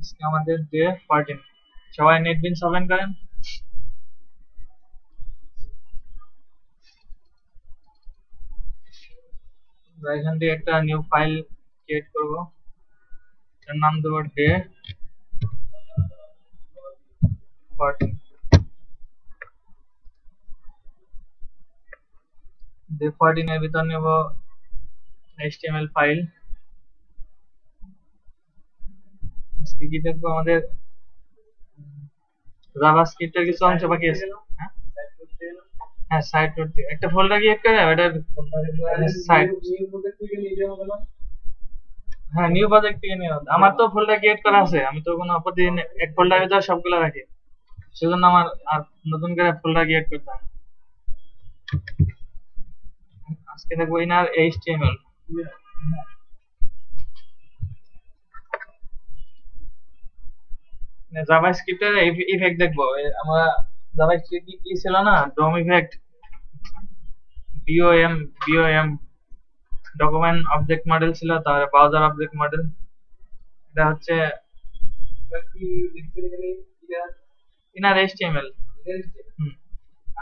আজকে আমাদের ডে 14। সবাই নেটবিনস ওপেন করেন। এখান থেকে একটা নিউ ফাইল ক্রিয়েট করব, এর নাম দেব ডে 14। ডে 14 এর ভিতর নেব HTML ফাইল। আজকে কি দেখবো, আমাদের জাভাস্ক্রিপ্টের কিছু অংশ বাকি আছে। হ্যাঁ, সাইট করতে একটা ফোল্ডার ক্রিয়েট করে ওটার সাইট। হ্যাঁ, নিউ প্রজেক্ট থেকে নিয়ে আমার তো ফোল্ডার ক্রিয়েট করা আছে, আমি তো কোনো প্রতিদিন এক ফোল্ডারের ভিতর সবগুলো রাখি, সেজন্য আমার আর নতুন করে ফোল্ডার ক্রিয়েট করতে হয়। আজকে দেখবো ইনার HTML। জাভাস্ক্রিপ্টের ইফেক্ট দেখবো। আমরা জাভাস্ক্রিপ্ট কি ছিল না, ডম ইফেক্ট, বিওএম ডকুমেন্ট অবজেক্ট মডেল ছিল, তারপরে ব্রাউজার অবজেক্ট মডেল। এটা হচ্ছে ইনার HTML।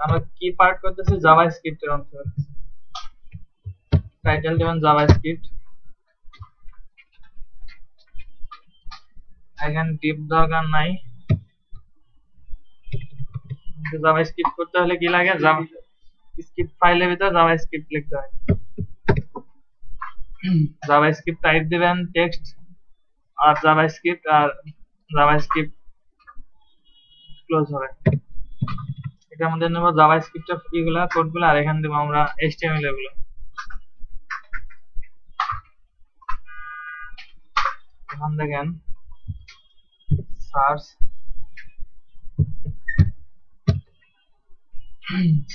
আমরা কি পার্ট করতেছি, জাভাস্ক্রিপ্টের অংশ। টাইটেল যেমন জাভাস্ক্রিপ্ট, এখানে ডিপ দরকার নাই। জাভাস্ক্রিপ্ট করতে হলে কি লাগে, স্ক্রিপ্ট ফাইলের ভিতর জাভাস্ক্রিপ্ট লিখতে হয়। জাভাস্ক্রিপ্ট টাইপ দিবেন টেক্সট আর জাভাস্ক্রিপ্ট ক্লোজ হবে। এটার মধ্যে নেব জাভাস্ক্রিপ্টের ইগুলা কোডগুলো, আর এখানে দেব আমরা HTML এগুলো। এখন দেখেন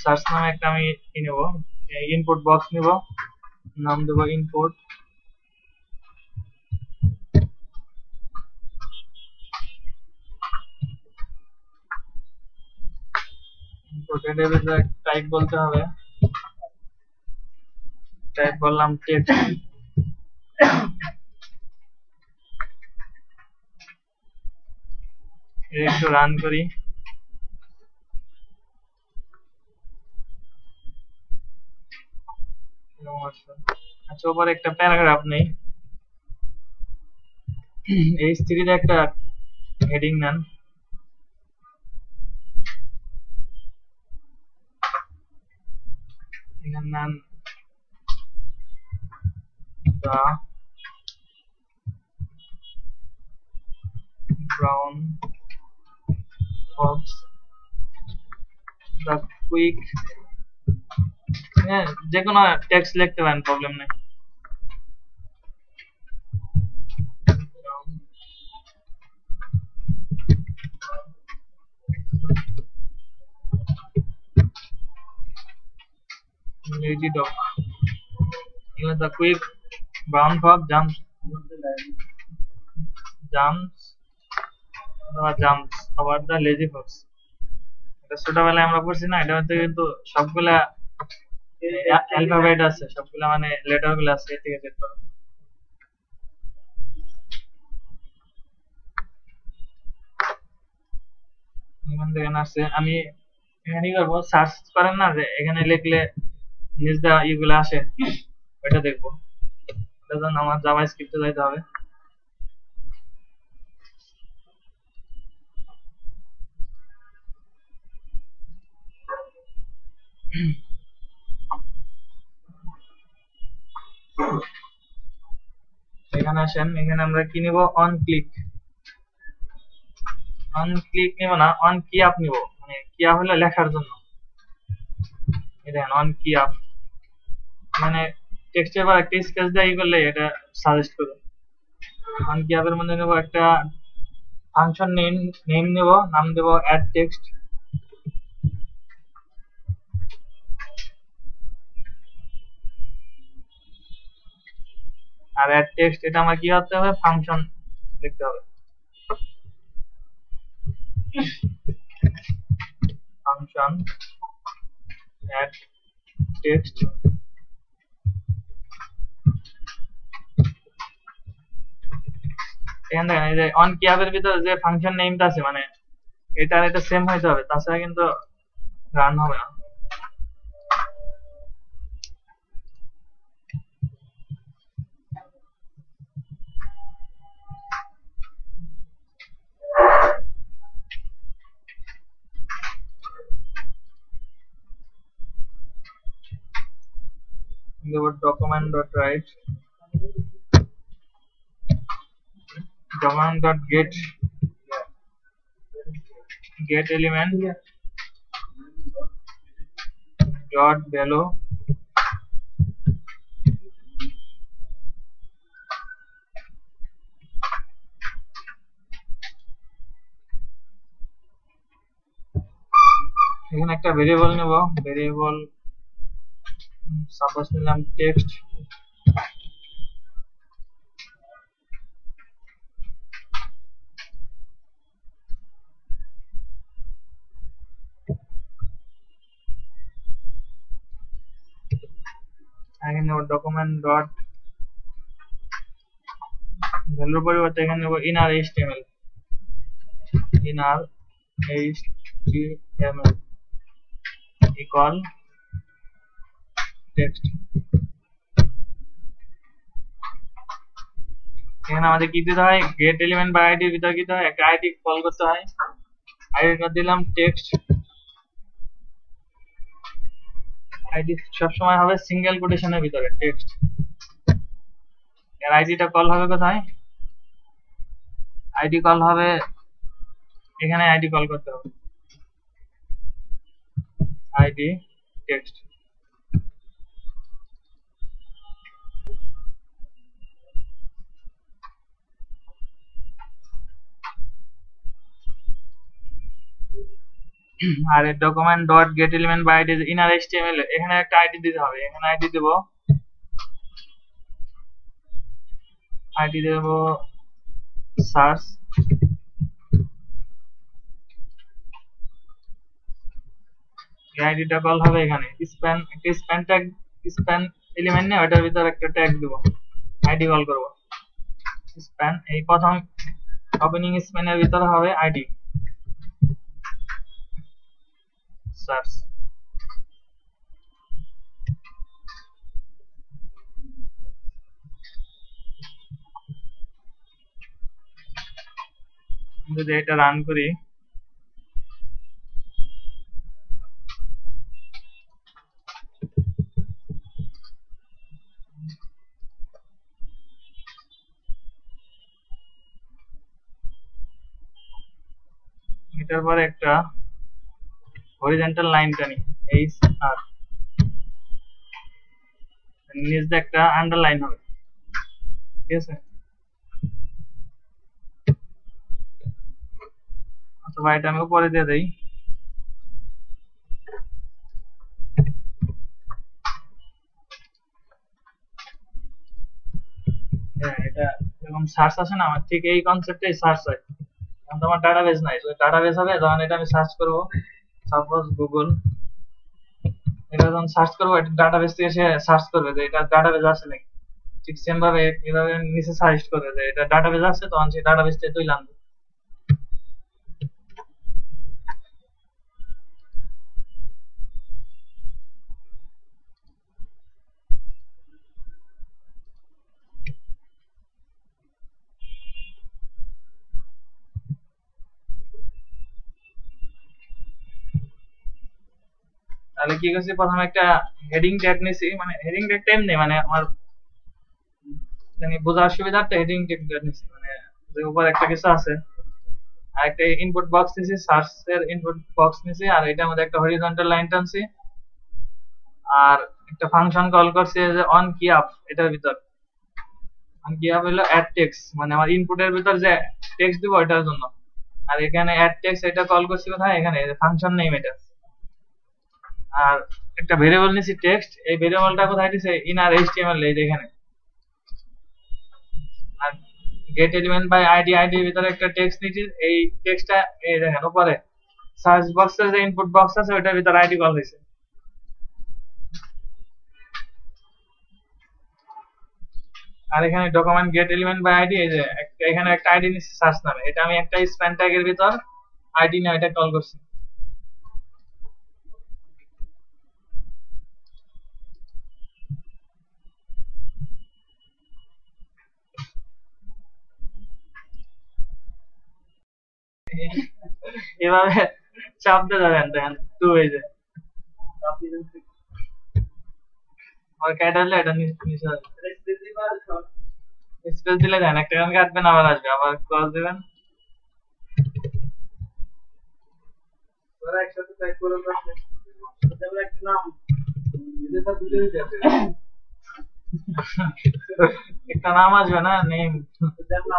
সার্চ নামে একটা আমি নেব, ইনপুট বক্স নেব, নাম দেব ইনপুট। ইনপুটের ভিতরে টাইপ বলতে হবে, টাইপ বললাম টেক্সট। একটু রান করি। আচ্ছা, ওপরে একটা প্যারাগ্রাফ নেই, H3 তে একটা হেডিং নেন। এখানে নেন the brown fox, the quick, হ্যাঁ যে কোনো টেক্সট লিখতে পারেন, প্রবলেম নেই। lazy dog, the quick brown fox jumps over the lazy fox। এটা ছোটবেলায় আমরা পড়ছি না, এটা হচ্ছে কিন্তু সবগুলা অ্যালফাবেট আছে, সবগুলা মানে লেটার গুলো আছে, এর থেকে চেক করো। এখান থেকে আসছে, আমি এখানে কি করবো, সার্চ করেন না যে এখানে লিখলে নিজ দেওয়া ইগুলো আসে, ওইটা দেখবো। ওটার জন্য আমার জাভাস্ক্রিপ্টে যাইতে হবে। এখানে আসেন, এখানে আমরা কি নিব, অন ক্লিক নিব না, অন কি আপ নিব, মানে কি আপ হলো লেখার জন্য। এটা অন কি আপ মানে টেক্সটের পর একটা স্কেচ দিয়ে করলে এটা সাজেস্ট করবে। অন কি আপের মধ্যে নেব একটা ফাংশন নেম নেব, নাম দেব অ্যাড টেক্সট। আর অ্যাড টেক্সট এটা আমার কি হতে হবে, ফাংশন লিখতে হবে, ফাংশন অ্যাড টেক্সট। এখানে দেখেন এই যে অন কি অ্যাপের ভিতরে যে ফাংশন নেমটা আছে মানে এটা সেম হইতে হবে, তাছাড়া কিন্তু রান হবে না। document.write document.get element dot value এখানে একটা ভেরিয়েবল নেব, ভেরিয়েবল সাপোজ নিলাম টেক্সট, এখানে নেব ডকুমেন্ট ডট ভ্যালুর পরিবর্তে এখানে নেব inner HTML, inner HTML equal text. এখানে আমাদের কি দিতে হয়, গেট এলিমেন্ট বাই আইডি এর ভিতরে কি দিতে হয়, একটা আইডি কল করতে হয়, আইডিটা দিলাম টেক্সট, আইডি সব সময় হবে সিঙ্গেল কোটেশনের ভিতরে টেক্সট, এর আইডিটা কল হবে কোথায়, আইডি কল হবে এখানে, আইডি কল করতে হবে আইডি টেক্সট। আর document dot get element by ID inner HTML, এখানে একটা আইডি দিতে হবে, এখানে আইডি দেব, আইডি দেব সার্চ, এই আইডিটা কল হবে এখানে, স্প্যান একটা স্প্যান ট্যাগ, স্প্যান এলিমেন্ট নিয়ে ওটার ভিতর একটা ট্যাগ দেব, আইডি কল করব স্প্যান, এই প্রথম ওপেনিং স্প্যানের ভিতরে হবে আইডি সার্চ। যদি এটা রান করি, এটার পরে একটা হরিজন্টাল লাইন টানি এইচ আর, নিচে একটা আন্ডারলাইন হবে, ঠিক আছে, অথবা এটা আমি উপরে দিয়ে দেই, হ্যাঁ এটা এরকম সার্চ আছে না, আমার ঠিক এই কনসেপ্টেই সার্চ হয়, এখন তো আমার ডাটাবেস নাই, তো ডাটাবেস হবে তখন এটা আমি সার্চ করব, সাপোজ গুগল, এটা যখন সার্চ করবো এটা ডাটাবেস থেকে সে সার্চ করবে যে এটা ডাটাবেস আছে নাকি, ঠিক সেম ভাবে এভাবে নিচে সাজেস্ট করবে যে এটা ডাটাবেস আছে, তখন সেই ডাটাবেস থেকে তুই আনবে। তাহলে কি করছি, প্রথমে একটা হেডিং ট্যাগ নিছি, মানে হেডিং ট্যাগ টাইম নেই, মানে আমার জানি বোঝার সুবিধার্থে হেডিং ট্যাগ নিছি, মানে যে উপর একটা কিছু আছে, আর একটা ইনপুট বক্স নিছি, সার্চ এর ইনপুট বক্স নিছি, আর এটার মধ্যে একটা হরিজন্টাল লাইন টানছি, আর একটা ফাংশন কল করছি যে অন কি আপ, এটার ভিতর অন কি আপ হলো অ্যাড টেক্সট, মানে আমার ইনপুটের ভিতর যে টেক্সট দিব এটার জন্য, আর এখানে অ্যাড টেক্সট এটা কল করছি কোথায়, এখানে ফাংশন নেম এটা, আর একটা ভেরিয়েবল নিছি টেক্সট, এই ভেরিয়েবলটা কোথায় দিছে, ইনার এইচটিএমএল এই এখানে, আর get element by ID, ID এর ভিতরে একটা টেক্সট নিছি, এই টেক্সটটা এই দেখেন উপরে সার্চ বক্সের যে ইনপুট বক্স আছে ওটার ভিতরে আইডি কল হইছে, আর এখানে document get element by ID, এই যে এখানে একটা আইডি নিচ্ছি সার্চ নামে, এটা আমি একটা স্প্যান ট্যাগের ভিতর আইডি নিয়ে এটা কল করছি। এভাবে চাপ দিয়ে যাবেন, দেখেন টু হয়ে যায়। আর ক্যাট আসলে এটা নিচে স্পেস দিলে দেন, একটা গান কাটবেন আবার আসবে, আবার ক্রস দিবেন। একসাথে টাইপ করে একটা নাম একটা নাম আসবে না, নেম।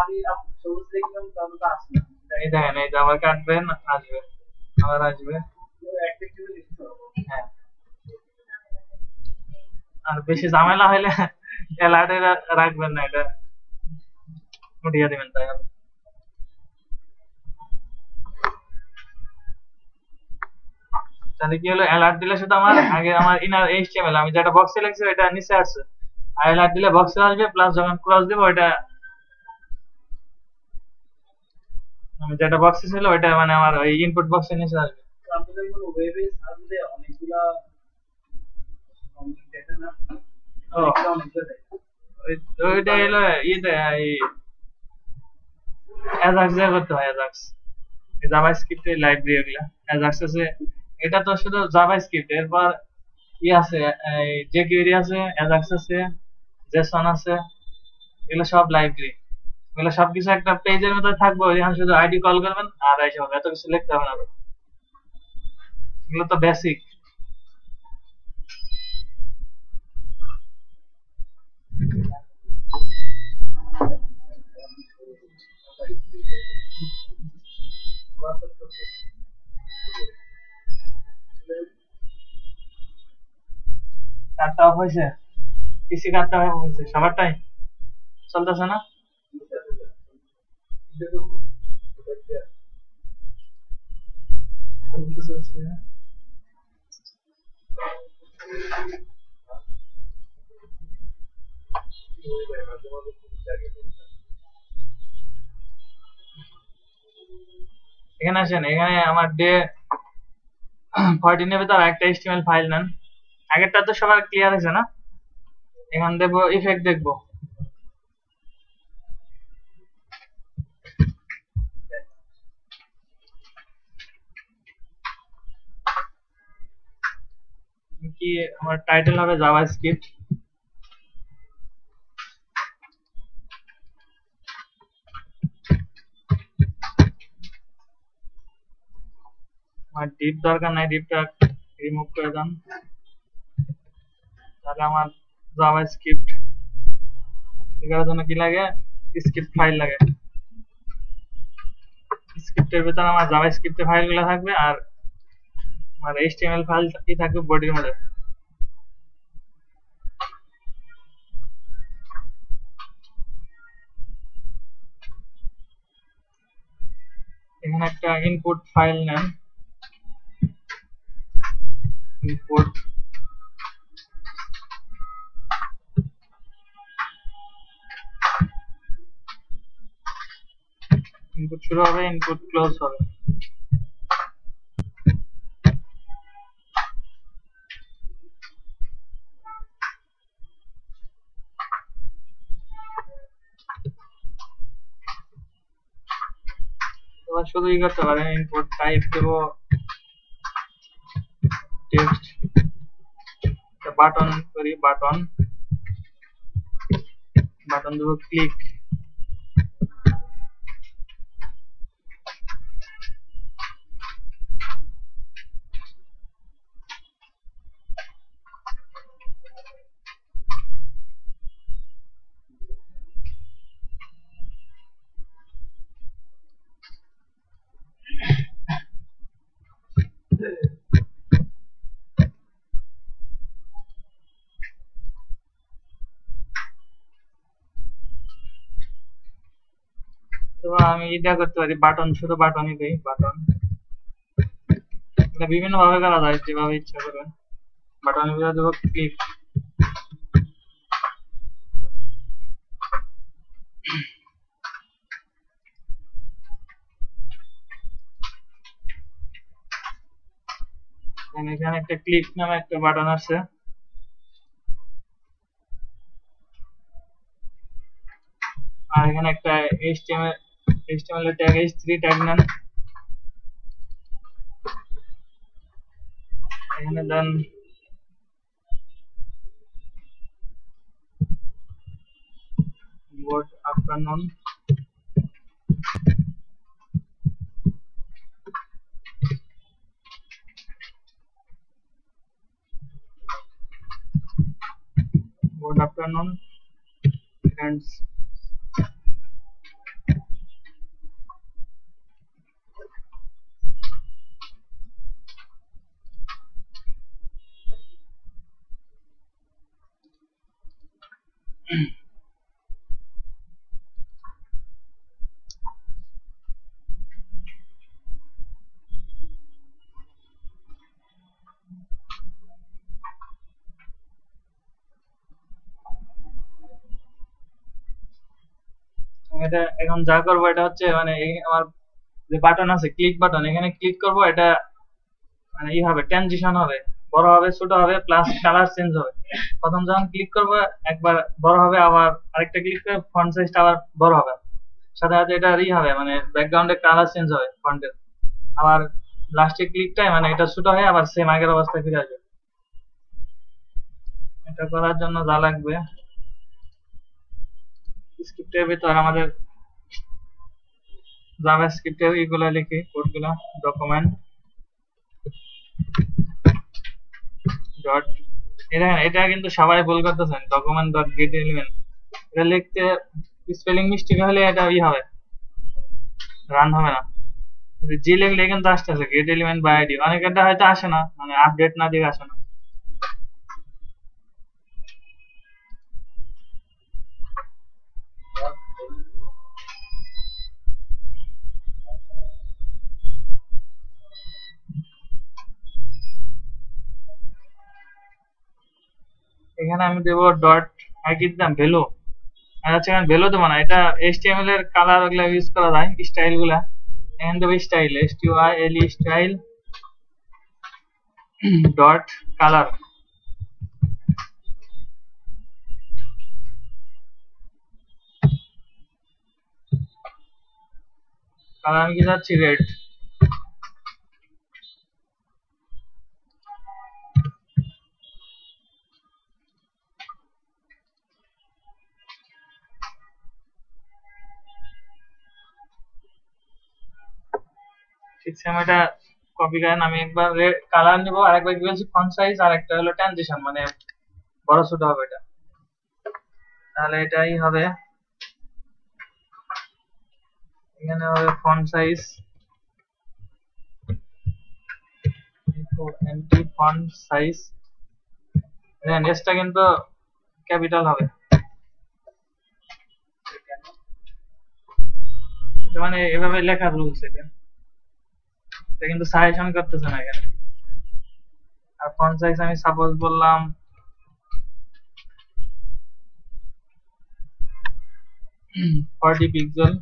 আমি সবুজ দেখলাম, তাহলে তো আসবে। এই দেখেন, এই যে আবার কাটবেন, আসবে, আবার আসবে। হ্যাঁ, আর বেশি ঝামেলা হইলে অ্যালার্টে রাখবেন না, এটা উঠিয়ে দিবেন তাই হবে। তাহলে কি হলো, অ্যালার্ট দিলে শুধু আমার আগে আমার ইনার এইচটিএমএল আমি যেটা বক্সে লিখছি ওটা নিচে আসছে, আর অ্যালার্ট দিলে বক্সে আসবে, প্লাস যখন ক্রস দিব ওটা আমি যেটা বক্সে ছিল ওটা মানে আমার ওই ইনপুট বক্সে নিচে আসবে। আপনাদের কোনো ওয়েবে সার্ভারে অনেকগুলা ডেটা না, ওইটা হলো ইয়েতে এই অ্যাজাক্স দিয়ে করতে হয়, অ্যাজাক্স জাভাস্ক্রিপ্ট এর লাইব্রেরি ওগুলা অ্যাজাক্স আছে। এটা তো শুধু জাভাস্ক্রিপ্ট, এরপর ই আছে, এই jQuery আছে, অ্যাজাক্স আছে, জেসন আছে, এগুলো সব লাইব্রেরি। এগুলো সবকিছু একটা পেজের মধ্যে থাকবে, ওইখানে শুধু আইডি কল করবেন আর এসে হবে, এত কিছু লিখতে হবে না। এগুলো তো বেসিক। কাটটা অফ হয়েছে, পিসি কাটটা অফ হয়েছে, সবারটাই চলতেছে না। সবকিছু হচ্ছে। এখানে আসেন, এখানে আমার ডে 14 এর ভিতর একটা HTML ফাইল নেন। আগেরটা তো সবার ক্লিয়ার হয়েছে না? এখান দেবো ইফেক্ট, দেখবো কি আমার টাইটেল হবে জাভাস্ক্রিপ্ট। আমার ডিপ দরকার নাই, ডিপটা রিমুভ করে দেন। তাহলে আমার জাভাস্ক্রিপ্ট এটার জন্য কি লাগে, স্ক্রিপ্ট ফাইল লাগে। স্ক্রিপ্টের ভিতরে আমার জাভাস্ক্রিপ্টের ফাইলগুলো থাকবে, আর আমার HTML ফাইল কি থাকবে বডির মধ্যে। এখানে একটা ইনপুট ফাইল নেন, ইনপুট ইনপুট শুরু হবে, ইনপুট ক্লোজ হবে। এবার শুধু ই করতে পারেন, ইনপুট টাইপ দেব টেক্সট, বাটন করি, বাটন বাটন দেব ক্লিক। তো আমি এটা করতে পারি, বাটন শুধু বাটনই দেই, বাটন। এটা বিভিন্ন ভাবে করা যায়, যেভাবে ইচ্ছা করবেন। বাটনের ভিতরে দেবো ক্লিক। এখানে একটা ক্লিক নামে একটা বাটন আছে, আর এখানে একটা HTML এর ট্যাগ h3 ট্যাগ নেন। এখানে দেন good afternoon, good afternoon friends. এটা এখন যা করবো এটা হচ্ছে মানে এই আমার যে বাটন আছে ক্লিক বাটন, এখানে ক্লিক করব, এটা মানে ই হবে, ট্রানজিশন হবে, বড় হবে ছোট হবে প্লাস কালার চেঞ্জ হবে। প্রথম যখন ক্লিক করব একবার বড় হবে, আবার আরেকটা ক্লিক করে ফন্ট সাইজটা আবার বড় হবে, সাথে সাথে এটা ই হবে মানে ব্যাকগ্রাউন্ডের কালার চেঞ্জ হবে ফন্টের। আবার লাস্টে ক্লিকটাই মানে এটা ছোট হয়ে আবার সেম আগের অবস্থায় ফিরে আসবে। এটা করার জন্য যা লাগবে, স্ক্রিপ্টের ভিতর আমাদের জাভাস্ক্রিপ্টের এগুলো লিখি কোডগুলো, ডকুমেন্ট ডট, এটা কিন্তু সবাই ভুল করতেছেন, ডকুমেন্ট ডট গেট এলিমেন্ট। এটা লিখতে স্পেলিং মিস্টেক হলে এটা ই হবে, রান হবে না। জি লিখলে কিন্তু আসতেছে গেট এলিমেন্ট বাই আইডি, অনেকেরটা হয়তো আসে না, মানে আপডেট না দিয়ে আসে না। এখানে আমি দেবো ডট, আর কি দিতাম ভ্যালু, আর হচ্ছে এখানে ভ্যালু দেবো না, এটা HTML এর কালার ওগুলা ইউজ করা যায়, স্টাইল গুলা। এখানে দেবো style, STYLE style dot colour. Colour আমি কি যাচ্ছি রেড। ঠিক আছে, এটা কপি করেন, আমি একবার কালার নিব, আর একবার কি বলছি ফন্ট সাইজ, আর একটা হলো ট্রানজিশন মানে বড় ছোট হবে এটা, তাহলে এটাই হবে। এখানে হবে ফন্ট সাইজ, এন্টি ফন্ট সাইজ, এসটা কিন্তু ক্যাপিটাল হবে, এটা মানে এভাবে লেখার রুলস এটা, এটা কিন্তু সাজেশন করতেছে না এখানে। আর ফন্ট সাইজ আমি সাপোজ বললাম 40 পিক্সেল।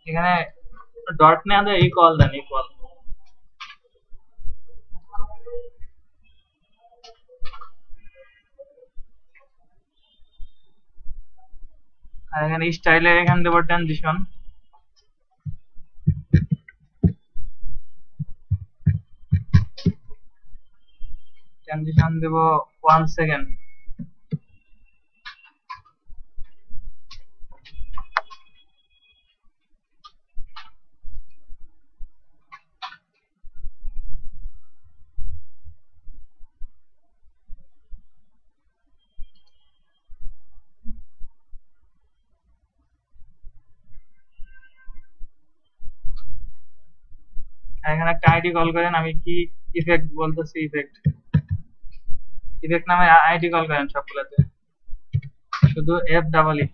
এখানে ডট না দেয় ইকুয়াল দেন, ইকুয়াল। আর এখানে স্টাইলের এখানে দেবো ট্রানজিশন, ট্রানজিশন দেব 1 সেকেন্ড। এখানে একটা আইডি কল করেন, আমি কি ইফেক্ট বলতেছি, ইফেক্ট ইফেক্ট নামে আইডি কল করেন সবগুলোতে। শুধু এফ ডাবল ই,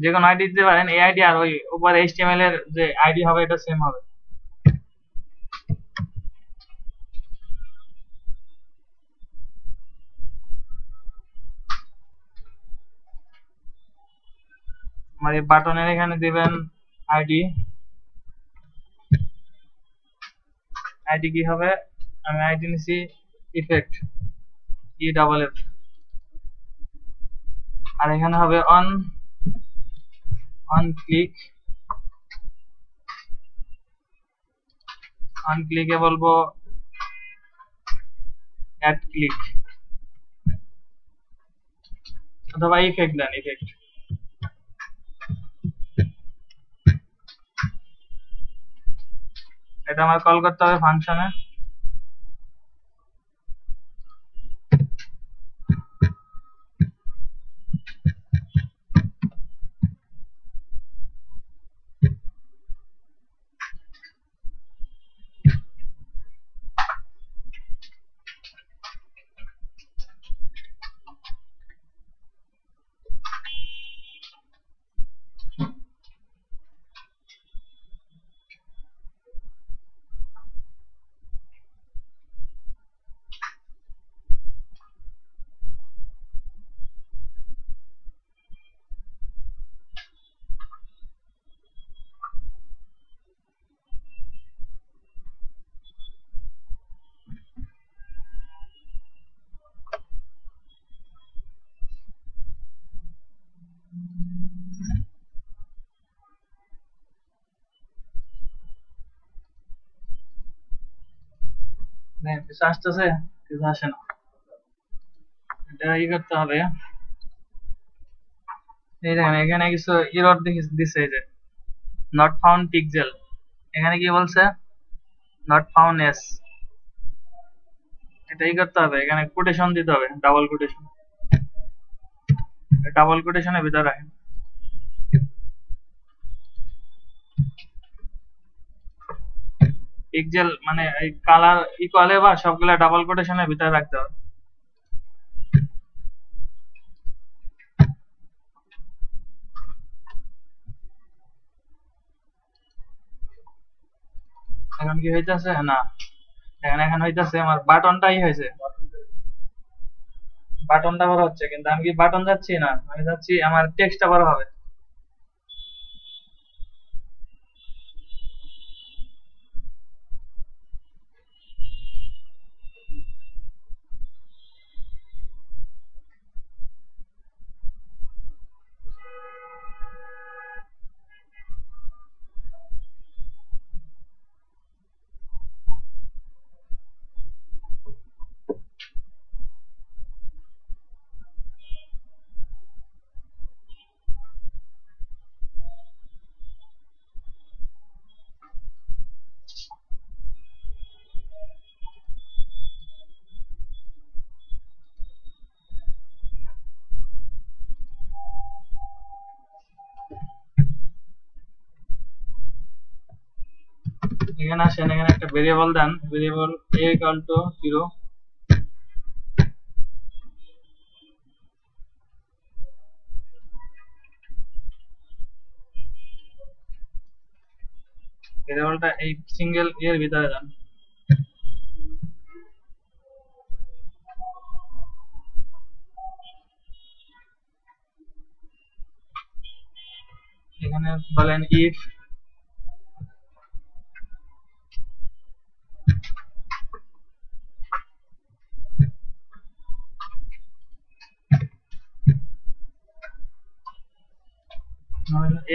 যে কোনো আইডি দিতে পারেন। এই আইডি আর ওই উপরে এইচটিএমএল এর যে আইডি হবে এটা সেম হবে। আমার এই বাটনের এখানে দিবেন আইডি। আইডি কি হবে, আমি আইডি নিছি ইফেক্ট ই ডাবল এফ, আর এখানে হবে অন ক্লিক। অন ক্লিকে বলবো অ্যাড ক্লিক, অথবা ইফেক্ট দেন ইফেক্ট। এটা আমার কল করতে হবে ফাংশনে। কিছু আসতেছে, কিছু আসে না। এটা ই করতে হবে। এই দেখেন এখানে কিছু এরর দিছে, এই যে নট ফাউন্ড পিক্সেল। এখানে কি বলছে, নট ফাউন্ড এস। এটাই করতে হবে, এখানে কোটেশন দিতে হবে, ডাবল কোটেশন। ডাবল কোটেশনের ভিতরে রাখেন। পিক্সেল মানে এই কালার ইকুয়ালে বা সবগুলা ডাবল কোটেশনের ভিতরে রাখতে হবে। এখন কি হইতাছে না, এখন হইতাছে আমার বাটনটাই হয়েছে, বাটনটা বড় হচ্ছে, কিন্তু আমি কি বাটন যাচ্ছি না, আমি যাচ্ছি আমার টেক্সটটা বড় হবে। এখানে আসেন, এখানে একটা ভেরিয়েবল দেন, ভেরিয়েবল a equal to 0। ভেরিয়েবলটা এই সিঙ্গেল এর ভিতরে দেন। এখানে বলেন ইফ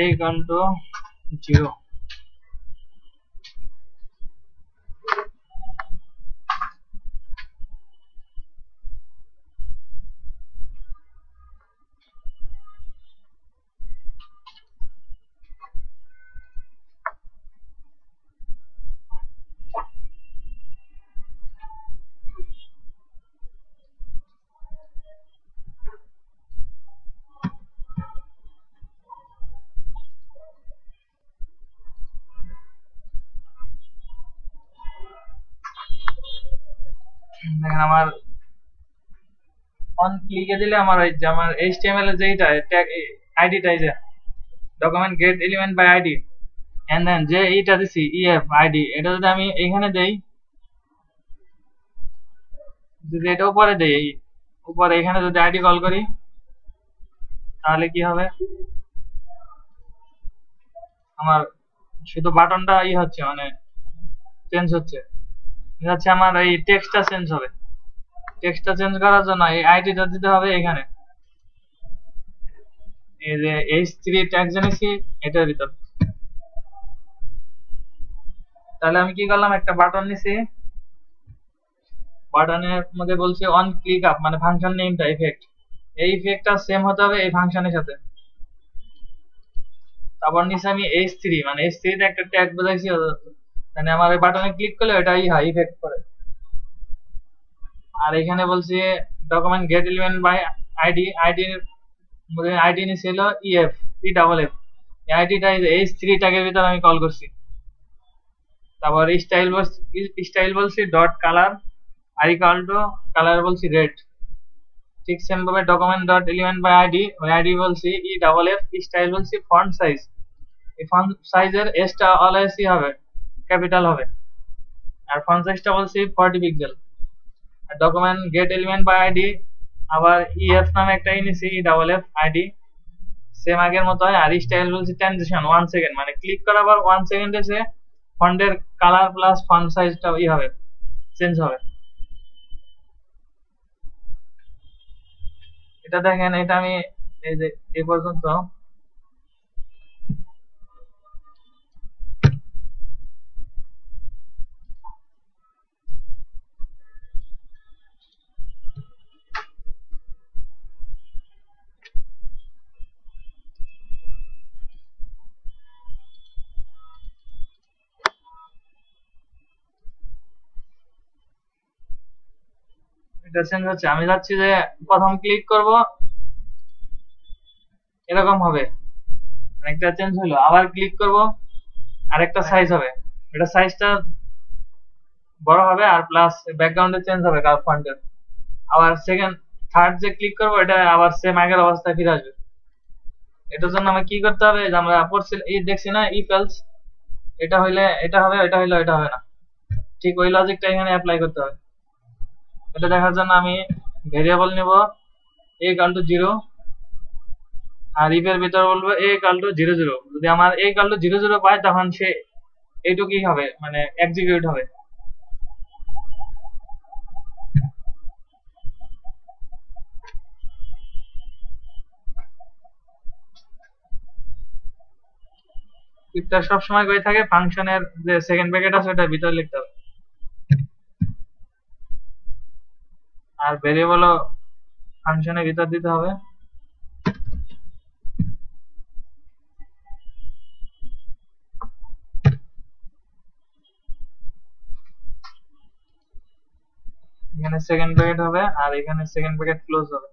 a equal to 0। দেখেন আমার অন ক্লিকে দিলে আমার এই যে আমার HTML এর যেটা ট্যাগ আইডিটা এই যে document get element by ID and then যে এইটা দিছি EF আইডি, এটা যদি আমি এখানে দেই, যদি এটা উপরে দেই, উপরে এখানে যদি আইডি কল করি তাহলে কি হবে, আমার শুধু বাটনটা হচ্ছে মানে চেঞ্জ হচ্ছে, আমার এই টেক্সটটা চেঞ্জ হবে। টেক্সটটা চেঞ্জ করার জন্য এই আইডিটা দিতে হবে এখানে, এই যে h3 ট্যাগ জেনেছি এটার ভিতর। তাহলে আমি কি করলাম, একটা বাটন নিছি, বাটনের মধ্যে বলছি অন ক্লিক আপ মানে ফাংশন নেমটা ইফেক্ট, এই ইফেক্টটা সেম হতে হবে এই ফাংশনের সাথে। তারপর নিচে আমি h3 মানে h3 তে একটা ট্যাগ বোঝাইছি, মানে আমার এই বাটনে ক্লিক করলে এটাই হয় ইফেক্ট করে। আর এখানে বলছি document get element by ID, আইডির মধ্যে আইডি নিছিল EF EFF, এই আইডিটা h3 ট্যাগের ভিতর আমি কল করছি। তারপর স্টাইল বলছি ডট কালার আর ইকুয়াল টু কালার বলছি রেড। ঠিক সেম ভাবে document dot element by ID, ওই আইডি বলছি EFF, স্টাইল বলছি ফন্ট সাইজ, এই ফন্ট সাইজের এসটা অলওয়েজ হবে ক্যাপিটাল হবে, আর ফন্ট সাইজটা বলছি 40 পিক্সেল। আর document get element by ID আবার EF নামে একটা নিছি EFF আইডি, সেম আগের মতো হয়। আর স্টাইল বলছি ট্রানজিশন 1 সেকেন্ড, মানে ক্লিক করার পর 1 সেকেন্ডে সে ফন্টের কালার প্লাস ফন্ট সাইজটা হবে চেঞ্জ হবে। এটা দেখেন, এটা আমি এই যে এই পর্যন্ত এটা চেঞ্জ হচ্ছে। আমি যাচ্ছি যে প্রথম ক্লিক করব এরকম হবে, একটা চেঞ্জ হলো, আবার ক্লিক করব আরেকটা সাইজ হবে, এটা সাইজটা বড় হবে আর প্লাস ব্যাকগ্রাউন্ডে চেঞ্জ হবে কার ফন্টের। আবার সেকেন্ড থার্ড যে ক্লিক করব এটা আবার সেম আগের অবস্থায় ফিরে আসবে। এটার জন্য আমরা কি করতে হবে, যে আমরা পড়ছি এই দেখছি না ইফ এলস, এটা হইলে এটা হবে, এটা হইলে এটা হবে না, ঠিক ওই লজিকটা এখানে অ্যাপ্লাই করতে হবে। এটা দেখার জন্য আমি ভেরিয়েবল নেব a=0 আর ইফ এর ভিতর বলবো a=00। যদি আমার a=00 পায় তখন সে এইটুকুই হবে মানে এক্সিকিউট হবে। ইফটা সব সময় কই থাকে ফাংশনের যে সেকেন্ড ব্র্যাকেট আছে ওটার ভিতর লিখতে হবে, আর ভেরিয়েবলও ফাংশনের ভিতর দিতে হবে। এখানে সেকেন্ড ব্র্যাকেট হবে আর এখানে সেকেন্ড ব্র্যাকেট ক্লোজ হবে।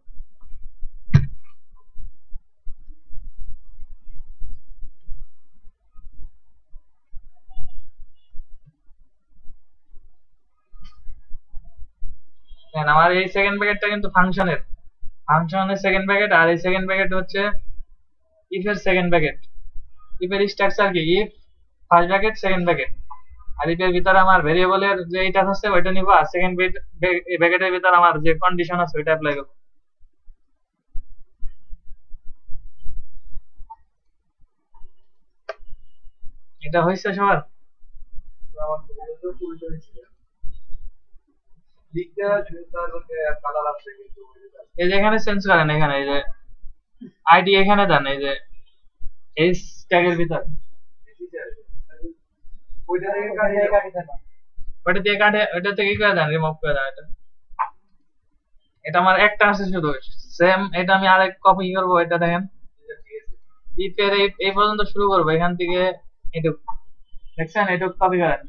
আমার এই সেকেন্ড ব্র্যাকেটটা কিন্তু ফাংশনের সেকেন্ড ব্র্যাকেট, আর এই সেকেন্ড ব্র্যাকেট হচ্ছে ইফ এর সেকেন্ড ব্র্যাকেট। ইফ এর স্ট্রাকচার কি, if first bracket second bracket, আর ইফ এর ভিতরে আমার ভেরিয়েবলের যে এইটা আছে ওইটা নিব, আর সেকেন্ড ব্র্যাকেটের ভিতর আমার যে কন্ডিশন আছে ওইটা অ্যাপ্লাই করব। এটা হইছে সবার? এই যে এখানে চেঞ্জ করেন, এখানে এই যে আইডি এখানে দেন, এই যে এইচ ট্যাগের ভিতর ওইটা দিয়ে কাটে, ওইটা থেকে কি করে দেন, রিমুভ করে দেন। এটা আমার একটা আছে শুধু, সেম এটা আমি আরেক কপি করব। এটা দেখেন ইফ এর এই পর্যন্ত শুরু করবো, এখান থেকে এটুক দেখছেন, এটুক কপি করেন,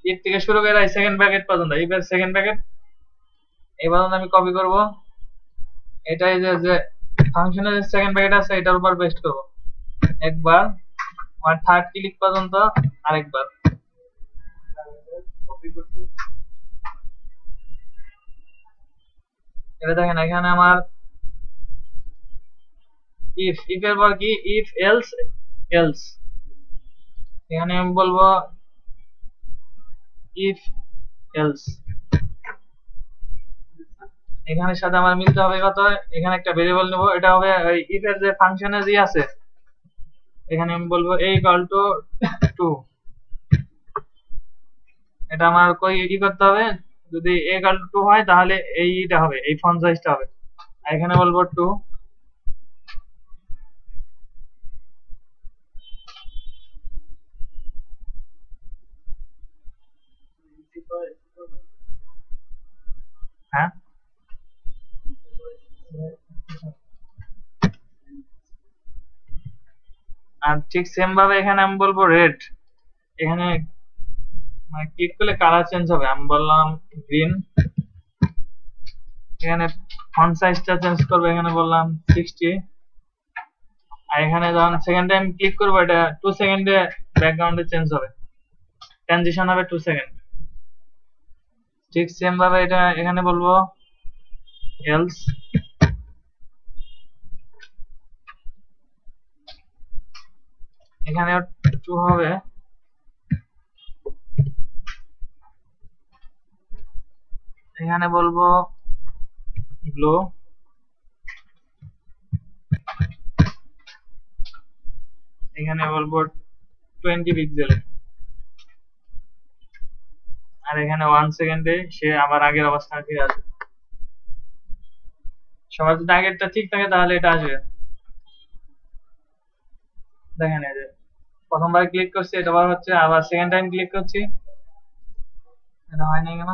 ইফ থেকে শুরু করে সেকেন্ড ব্র্যাকেট পর্যন্ত, ইফ এর সেকেন্ড ব্র্যাকেট এই পর্যন্ত আমি কপি করব। এটাই যে ফাংশনের সেকেন্ড ব্র্যাকেট আছে এটার উপর পেস্ট করব একবার, আর থার্ড ক্লিক পর্যন্ত আরেকবার। এটা দেখেন এখানে আমার ইফ এর পর কি ইফ এলস এলস, এখানে আমি বলবো ইফ এলস, এখানের সাথে আমার মিলতে হবে কত, এখানে একটা ভেরিয়েবল নেব, এটা হবে ওই ইফ এর যে ফাংশনে যে আছে, এখানে আমি বলবো a ইকুয়াল টু 2, এটা আমার কই করতে হবে, যদি a ইকুয়াল টু 2 হয় তাহলে এইটা হবে, এই ফন্ট সাইজটা হবে, আর এখানে বলবো 2, হ্যাঁ আর ঠিক সেম ভাবে এখানে আমি বলবো রেড, এখানে মানে ক্লিক করলে কালার চেঞ্জ হবে, আমি বললাম গ্রিন, এখানে ফন্ট সাইজটা চেঞ্জ করবো, এখানে বললাম 60, আর এখানে যখন সেকেন্ড টাইম ক্লিক করবো এটা 2 সেকেন্ডে ব্যাকগ্রাউন্ডে চেঞ্জ হবে, ট্রানজিশন হবে 2 সেকেন্ড। ঠিক সেম ভাবে এটা এখানে বলবো এলস, এখানে 2 হবে, এখানে বলবো গ্লো, এখানে বলবো 20 পিক্সেল, আর এখানে 1 সেকেন্ডে সে আবার আগের অবস্থায় ফিরে আসবে। সবার যদি আগেরটা ঠিক থাকে তাহলে এটা আসবে। দেখেন এই যে প্রথমবার ক্লিক করছি এটা বার হচ্ছে, আবার সেকেন্ড টাইম ক্লিক করছি এটা হয়নি কেন,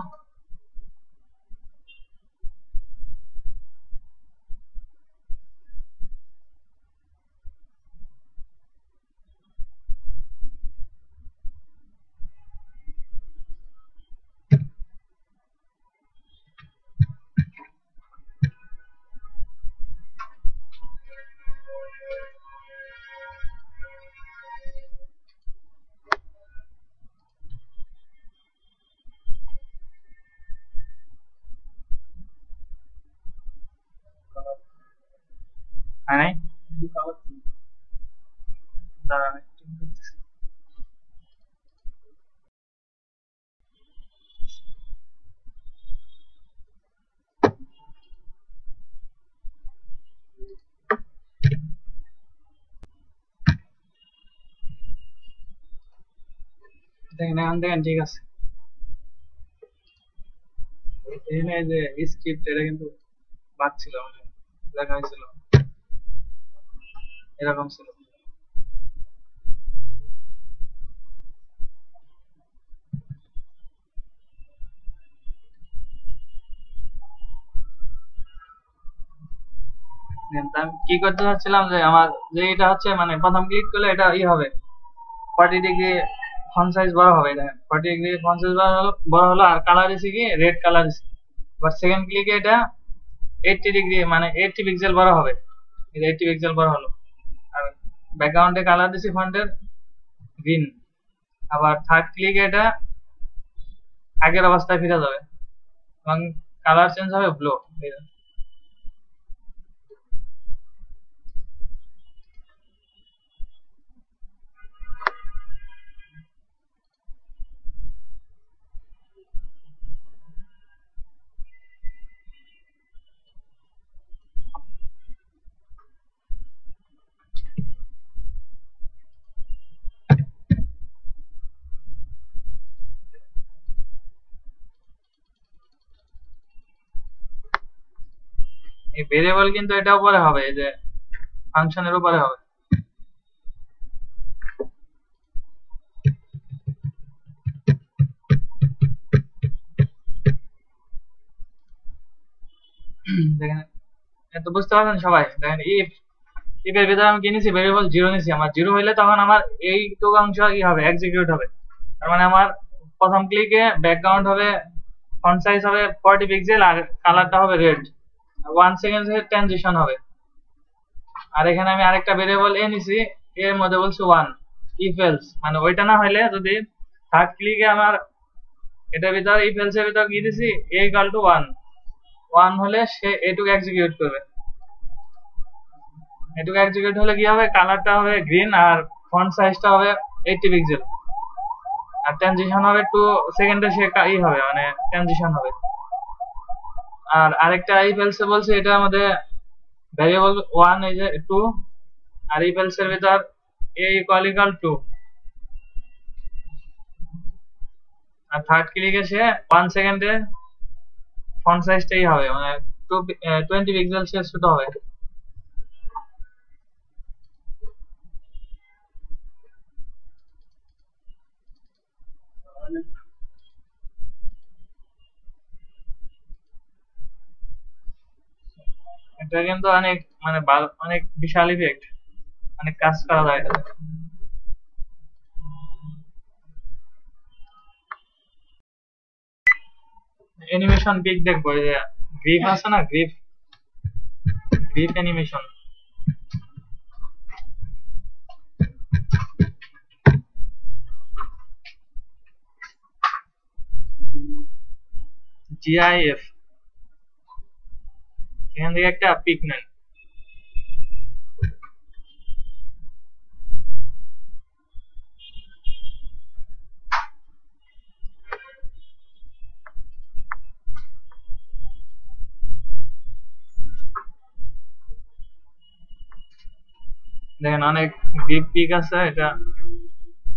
হয় নাই, দাঁড়ান একটু দেখতেছি। দেখেন এখন দেখেন ঠিক আছে, এখানে এই যে স্ক্রিপ্ট এটা কিন্তু বাদ ছিল, মানে লেখা হয়েছিল এরকম ছিল। আমি কি করতে চাচ্ছিলাম যে আমার যে এটা হচ্ছে মানে প্রথম ক্লিক করলে এটা ই হবে 40 ডিগ্রি ফন্ট সাইজ বড় হবে, দেখেন 40 ডিগ্রি ফন্ট সাইজ বড় হলো, আর কালার এসে কি রেড কালার এসে, এবার সেকেন্ড ক্লিকে এটা 80 ডিগ্রি মানে 80 পিক্সেল বড় হবে, এটা 80 পিক্সেল বড় হলো, আর ব্যাকগ্রাউন্ডে কালার দিছি ফন্টের গ্রিন, আবার থার্ড ক্লিকে এটা আগের অবস্থায় ফিরে যাবে এবং কালার চেঞ্জ হবে ব্লু। এই ভেরিয়েবল কিন্তু এটা উপরে হবে, এই যে ফাংশনের উপরে হবে, দেখেন এত বুঝতে পারছেন সবাই। দেখেন ইফ এর ভিতরে আমি কি নিছি ভেরিয়েবল 0 নিছি, আমার 0 হইলে তখন আমার এইটুকু অংশ কি হবে এক্সিকিউট হবে, তার মানে আমার প্রথম ক্লিকে ব্যাকগ্রাউন্ড হবে ফন্ট সাইজ হবে 40 পিক্সেল আর কালারটা হবে রেড, 1 সেকেন্ড ট্রানজিশন হবে। আর এখানে আমি আরেকটা ভেরিয়েবল এ নিছি, এর মধ্যে বলছি 1 ইফ এলস, মানে ওইটা না হইলে যদি থার্ড ক্লিকে আমার এটার ভিতর ইফ এলস এর ভিতর কি দিছি a ইকুয়াল টু 1, 1 হলে সে এটুকু এক্সিকিউট করবে। এটুকু এক্সিকিউট হলে কি হবে, কালারটা হবে গ্রিন আর ফন্ট সাইজটা হবে 80 পিক্সেল আর ট্রানজিশন হবে 2 সেকেন্ডে, সে হবে মানে ট্রানজিশন হবে। আর আরেকটা ইফ এলসে বলছে এটা আমাদের ভ্যারিয়েবল 1 এই যে 2 আর ইফ এলস এর ভিতর a ইকুয়াল 2 আর থার্ড ক্লিকে সে 1 সেকেন্ডে ফন্ট সাইজটাই হবে মানে 20 পিক্সেল সে ছোট হবে। এটা কিন্তু অনেক মানে অনেক বিশাল ইফেক্ট, অনেক কাজ করা যায় এটা। অ্যানিমেশন পিক দেখবো, এই যে গ্রিফ আছে না, গ্রিফ অ্যানিমেশন। জিআইএফ এখান থেকে একটা পিক নেন। দেখেন অনেক গ্রিপ পিক আছে। এটা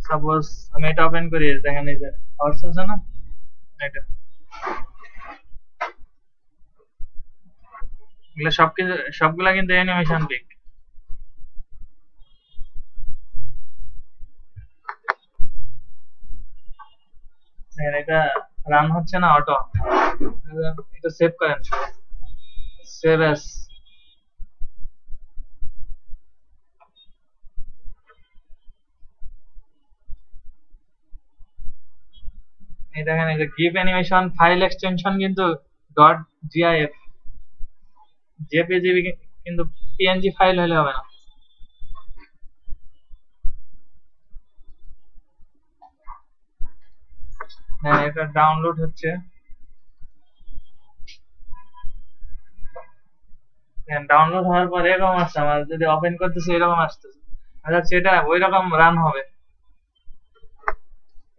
সাপোজ আমি এটা ওপেন করি, দেখেন এই যে হর্স আছে না, এটা এগুলো সবগুলা কিন্তু অ্যানিমেশন পিক। দেখেন এটা রান হচ্ছে না অটো, এটা সেভ করেন, সেভ এস। এই দেখেন এই যে গিফ অ্যানিমেশন ফাইল এক্সটেনশন কিন্তু ডট জিআইএফ, জেপিজি কিন্তু পিএনজি ফাইল হলে হবে না। হ্যাঁ এটা ডাউনলোড হচ্ছে, ডাউনলোড হওয়ার পরে এরকম আসছে, আমার যদি ওপেন করতেছে এরকম আসতেছে। আচ্ছা এটা ওই রকম রান হবে,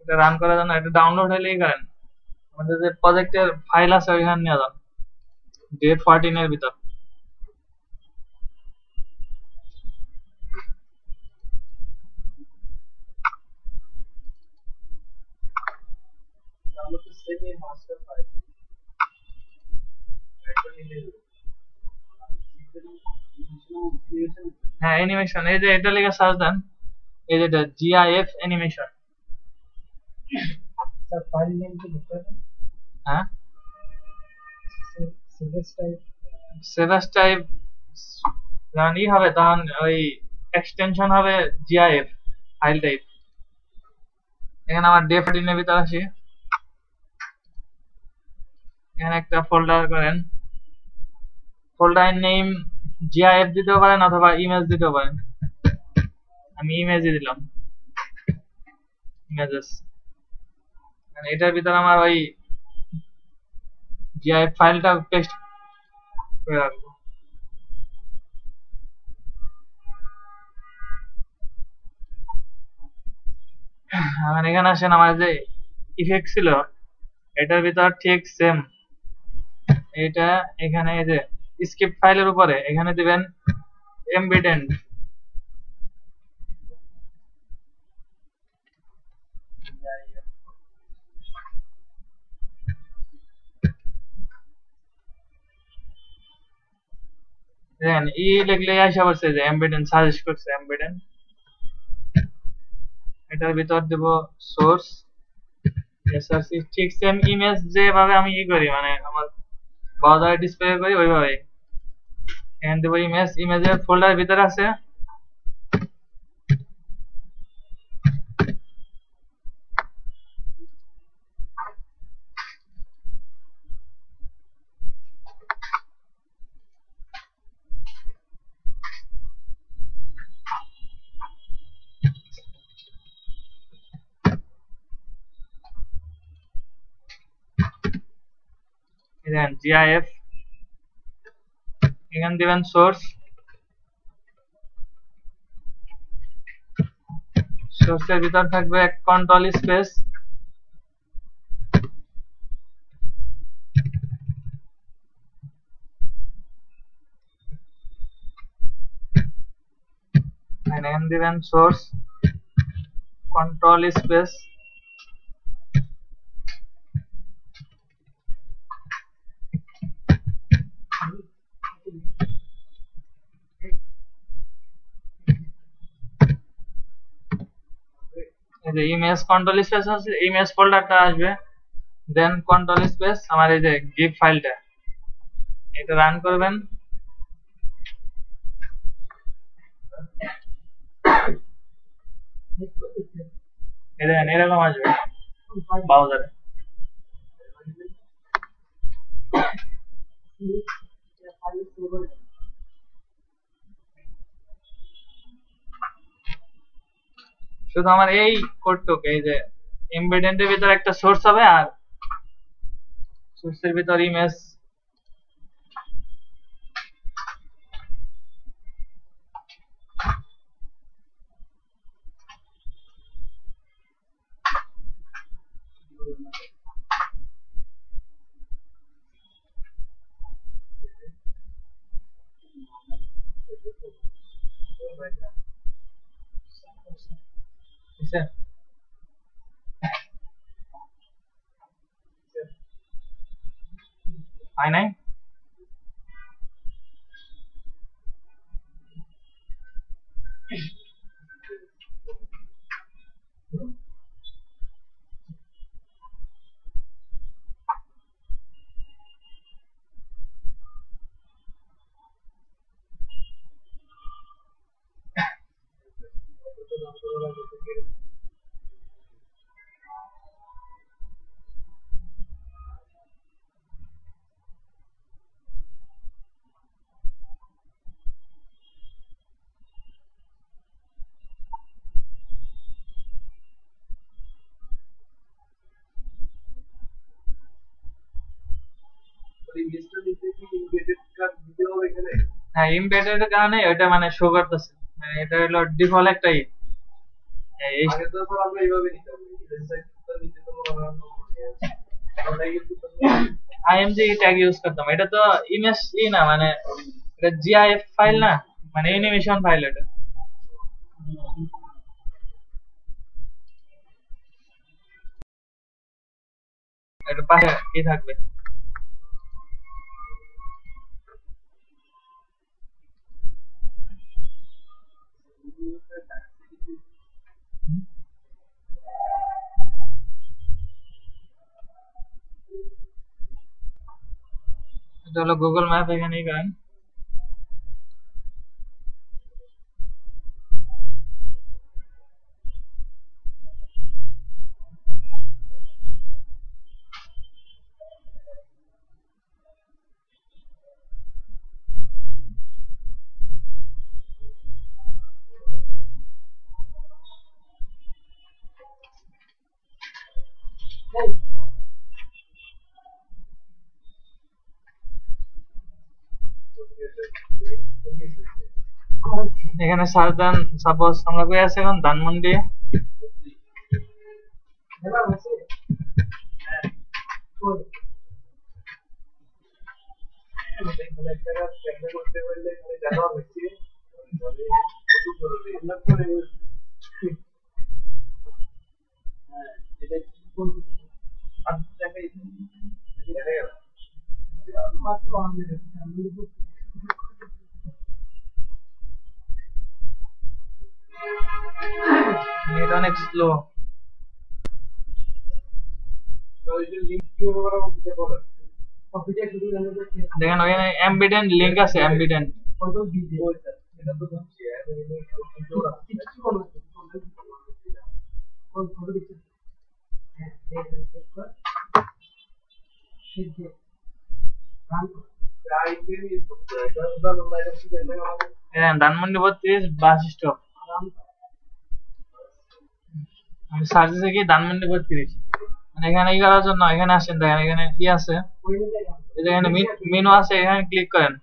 এটা রান করার জন্য এটা ডাউনলোড হলেই করেন। আমাদের যে প্রজেক্টের ফাইল আছে ওইখানে নিয়ে যান, ডেট 14 এর ভিতর। হ্যাঁ অ্যানিমেশন, এই যে এটা লিখে সার্চ দেন, এই যে জিআইএফ অ্যানিমেশন। হ্যাঁ সেভাস টাইপ যখন হবে তখন ওই এক্সটেনশন হবে জিআইএফ ফাইল টাইপ। এখানে আমার ডে 14 এর ভিতর আসি, এখানে একটা ফোল্ডার করেন, ফোল্ডার নেম জিআইএফ দিতেও পারেন অথবা ইমেজ দিতেও পারেন। আমি ইমেজই দিলাম, ইমেজেস। এটার ভিতর আমার ওই জিআইএফ ফাইলটা পেস্ট করে রাখবো। এখন এখানে আসেন, আমার যে ইফেক্ট ছিল এটার ভিতর ঠিক সেম, এটা এখানে এই যে স্ক্রিপ্ট ফাইলের উপরে এখানে দিবেন এমবেডেড। দেখেন ই লিখলে আসা পড়ছে যে এমবেডেড সাজেস্ট করছে এমবেডেড। এটার ভিতর দেব সোর্স এসআরসি, ঠিক সেম ইমেজ যেভাবে আমি ই করি মানে আমার ব্রাউজারে ডিসপ্লে করি ওইভাবে। এখানে দেব ইমেজ, ইমেজের ফোল্ডারের ভিতরে আছে দেখেন জিআইএফ এখানে দিবেন সোর্স, সোর্সের ভিতর থাকবে কন্ট্রোল স্পেস, এখানে দিবেন সোর্স কন্ট্রোল স্পেস, এই যে ইমেজ কন্ট্রোল স্পেস আছে, ইমেজ ফোল্ডারটা আসবে, দেন কন্ট্রোল স্পেস আমার এই যে গিফ ফাইলটা, এটা রান করবেন। এরকম আসবে ব্রাউজারে। শুধু আমার এই কোডটুকু, এই যে এমবেডেন্টের ভিতর একটা সোর্স হবে আর সোর্সের ভিতর ইমেজ, হয় নাই? হ্যাঁ, এমবেডেড এর কারণে ওটা মানে শো করতেছে, মানে এটা হলো ডিফল্ট একটা আইএমজি ট্যাগ ইউজ করতাম। এটা তো ইমেজ না, মানে এটা জিআইএফ ফাইল না, মানে অ্যানিমেশন ফাইল। এটা পাশে কি থাকবে, এটা হলো গুগল ম্যাপ, এখানেই করেন। এখানে সার্চ দেন, সাপোজ আমরা কই আছি এখন, ধানমন্ডি। নেট অনেক স্লো। দেখেন ওখানে এমবিডেন্ট লিংক আছে, এমবিডেন্ট। Dhanmondi 32 bus stop. আমি সার্চ দিছি কি ধানমন্ডি 32, মানে এখানে ই করার জন্য এখানে আসেন, দেখেন এখানে কি আছে, এই যে এখানে মেনু আছে, এখানে ক্লিক করেন।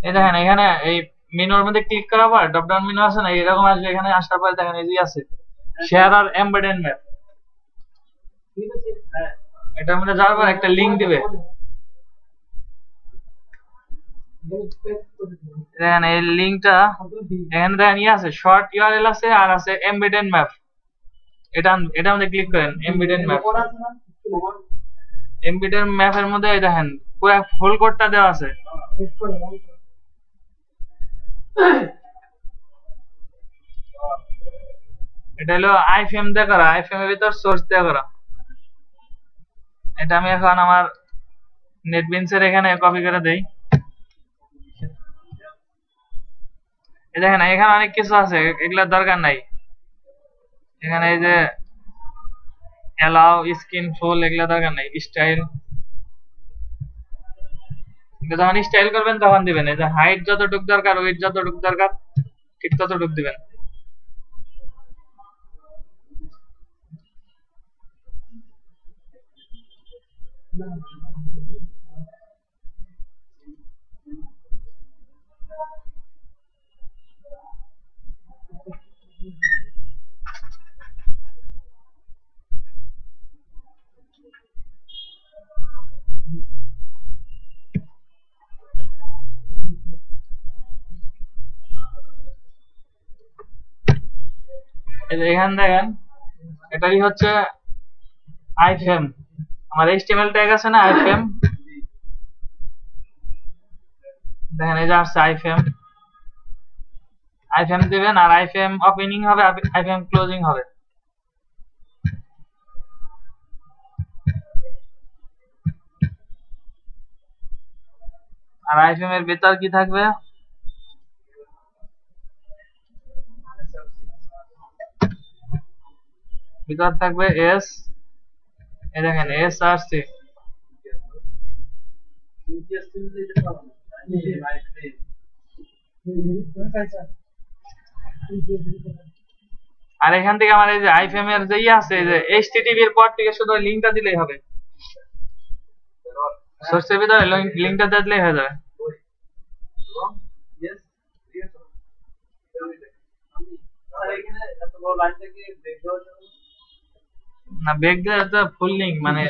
এই দেখেন এখানে এই মেনুর মধ্যে ক্লিক করার পর ড্রপ ডাউন মেনু আছে না, এরকম আসবে। এখানে আসার পর দেখেন এই যে আছে শেয়ার আর এমবেডেড ম্যাপ। এটার মধ্যে যাওয়ার পর একটা লিংক দিবে। দেখেন এই লিংকটা এখানে দেখেন ই আছে, শর্ট ইউআরএল আছে আর আছে এমবেডেড ম্যাপ। এটা মধ্যে ক্লিক করেন এমবেডেড ম্যাপ। এমবেডেড ম্যাপের মধ্যে দেখেন পুরো ফুল কোডটা দেওয়া আছে। এটা হলো আইফএম দিয়ে করা, আইফএম এর ভিতর সোর্স দিয়ে করা। এটা আমি এখন আমার নেটবিনস এর এখানে কপি করে দেই। এই দেখেন এখানে অনেক কিছু আছে, এগুলোর দরকার নাই। এখানে এই যে অ্যালাউ, স্ক্রিন ফুল, এগুলো দরকার নাই। স্টাইল, যখন স্টাইল করবেন তখন দিবেন এই যে হাইট যতটুকু দরকার, উইডথ যতটুকু দরকার ঠিক ততটুকু দিবেন। এখানে দেখেন এটাই হচ্ছে আইফএম। আমার এইচটিএমএল ট্যাগ আছে না আইফএম, দেখেন এই যে আসছে আইফএম। আইফএম দিবেন আর আইফএম ওপেনিং হবে, আইফএম ক্লোজিং হবে। আর আইফএম এর ভিতর কি থাকবে, ভিতর থাকবে এস। এই দেখেন এস আসছে। আর এখান থেকে আমার এই যে আইফএম এর যে আছে, যে এইচটিটিপি এর পর থেকে শুধু লিংকটা দিলেই হবে। সোর্সের ভিতরে লিংকটা দিলেই হয়ে যাবে। না ব্যাক দিয়ে তো ফুল লিংক মানে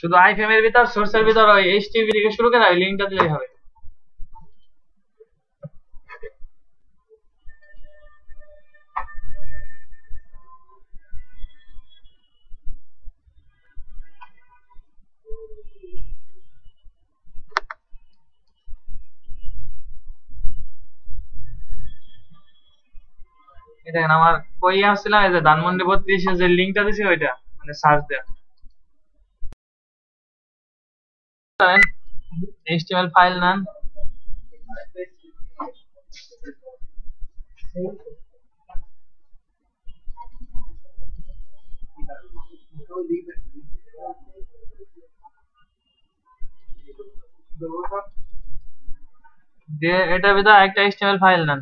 শুধু আইফএম এর ভিতর সোর্সের ভিতর ওই এইচটিটিপি থেকে শুরু করে ওই লিংকটা দিলেই হবে। দেখেন আমার কই আসছিলাম, এই যে ধানমন্ডি 32 এর যে লিংকটা দিছি ওইটা মানে সার্চ দেয়া। HTML ফাইল নেন, দিয়ে এটার ভিতরে একটা HTML ফাইল নেন,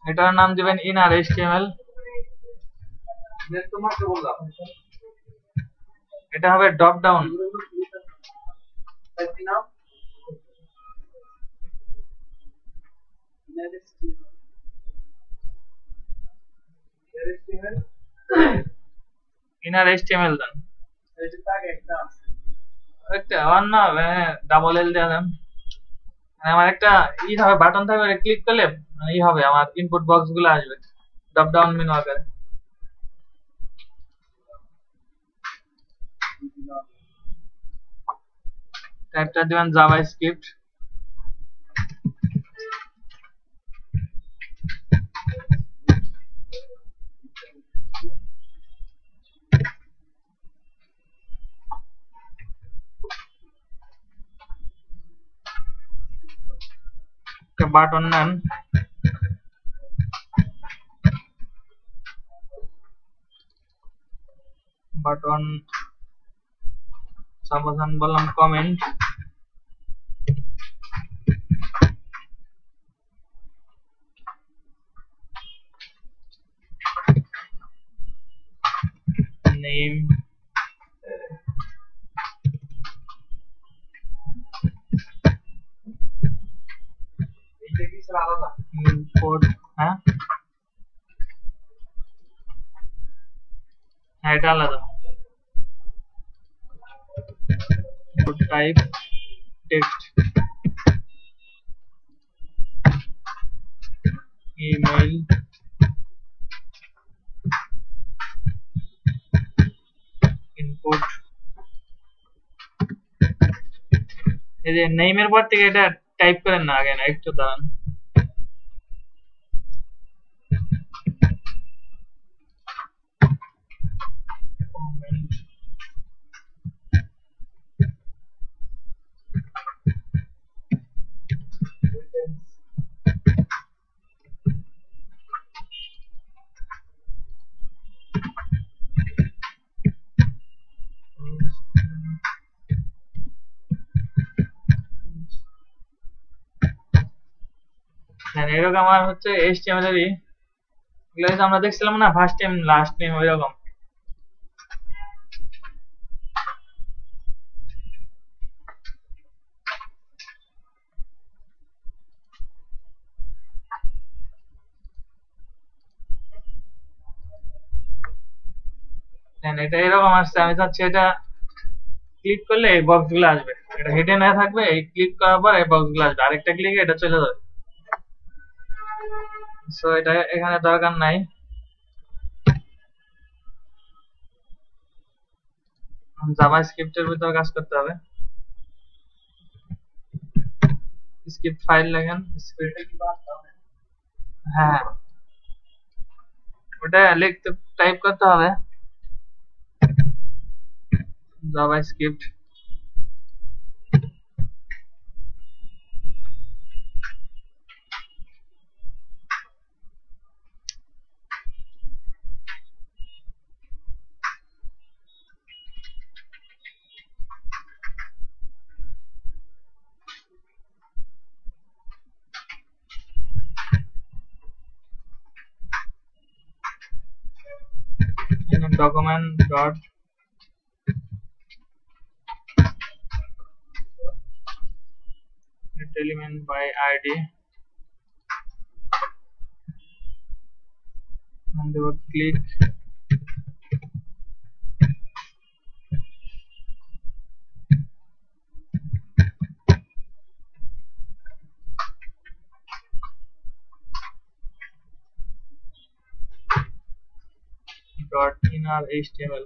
এটার নাম দিবেন inner HTML। এটা হবে ড্রপ ডাউন, inner HTML দেন, একটা অন্য ডাবল এল দিয়ে দেন। আমার একটা হবে বাটন থাকবে, ক্লিক করলে হবে আমার ইনপুট বক্স গুলো আসবে ড্রপ ডাউন মেনু আকারে। টাইপটা দিবেন জাভাস্ক্রিপ্ট, বাটন নেন, বাটন সাপোজ আমি বললাম কমেন্ট, নেম, ইম্পোর্ট, হ্যাঁ এটা আলাদা, input type text, email, input. এই যে নেমের পর থেকে এটা টাইপ করেন না আগে, না একটু দাঁড়ান, এরকম আমার হচ্ছে HTML এরই এগুলো আমরা দেখছিলাম না ফার্স্ট টাইম লাস্ট টাইম ওইরকম। এটা এরকম আসছে, আমি চাচ্ছি এটা ক্লিক করলে এই বক্স গুলো আসবে, এটা হেডে না থাকবে, এই ক্লিক করার পর এই বক্স গুলো আসবে, আরেকটা ক্লিকে এটা চলে যাবে। সো এটা এখানে দরকার নাই, জাভাস্ক্রিপ্টের ভিতরে কাজ করতে হবে। স্ক্রিপ্ট ফাইল লেখেন, হ্যাঁ ওটা লিখতে টাইপ করতে হবে JavaScript, document dot element by id and they will click dot inner HTML,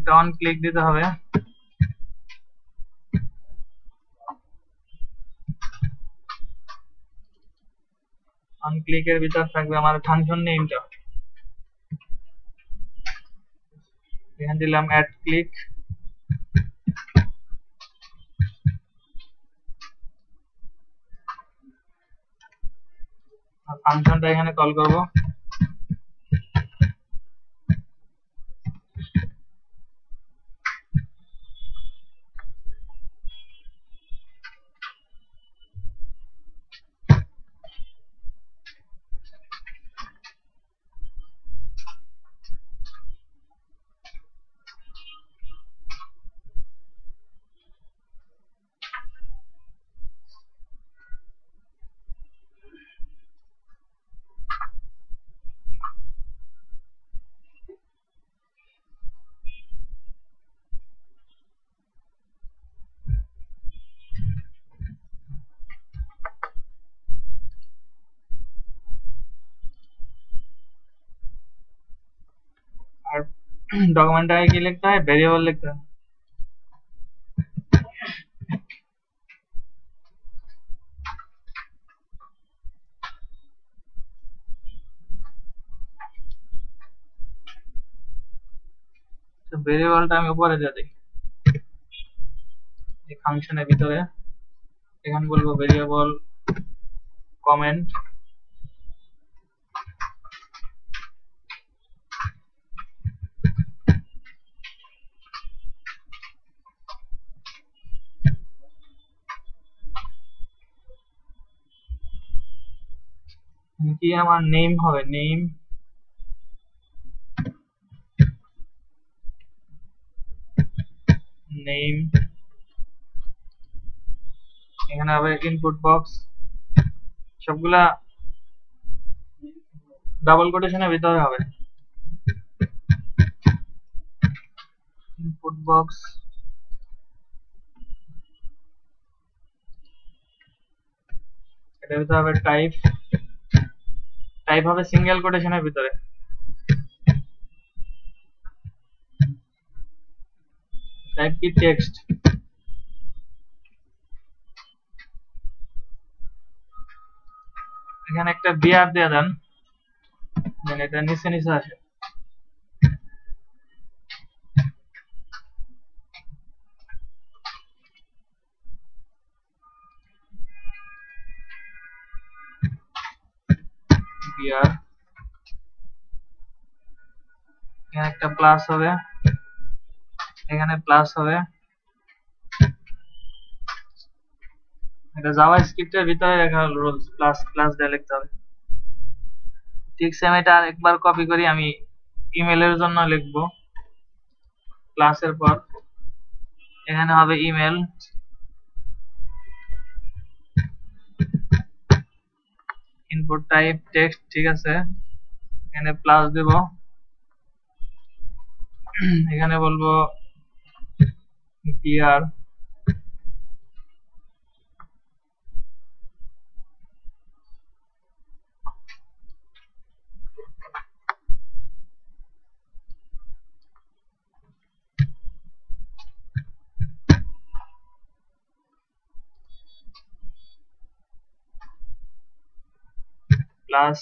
একটা অন ক্লিক দিতে হবে। অন ক্লিকের ভিতর থাকবে আমার ফাংশন নেমটা, এখানে দিলাম অ্যাড ক্লিক। ফাংশনটা এখানে কল করব। আর ডকুমেন্টটাকে কি লিখতে হয়, ভেরিয়েবল লিখতে হয়। ভেরিয়েবলটা আমি উপরে দিয়ে দিই এই ফাংশনের ভিতরে। এখানে বলবো ভেরিয়েবল কমেন্ট। কি আমার নেম হবে, নেম নেম। এখানে হবে ইনপুট বক্স, সবগুলা ডাবল কোটেশনের ভিতরে হবে। ইনপুট বক্স এটার ভিতরে হবে টাইপ, টাইপ হবে সিঙ্গেল কোটেশনের ভিতরে। টাইপ কি টেক্সট। এখানে একটা বিআর দিয়ে দেন, মানে এটা নিচে নিচে আসে। বিআর এখানে একটা প্লাস হবে, এখানে প্লাস হবে। এটা জাভাস্ক্রিপ্টের ভিতরে লেখা হলো রুলস, প্লাস প্লাস দিয়ে লিখতে হবে। ঠিক সেম এটা আরেকবার কপি করি, আমি ইমেলের জন্য লিখবো প্লাসের পর এখানে হবে ইমেল। ইনপুট টাইপ টেক্সট, ঠিক আছে, এখানে প্লাস দেব। এখানে বলবো BR plus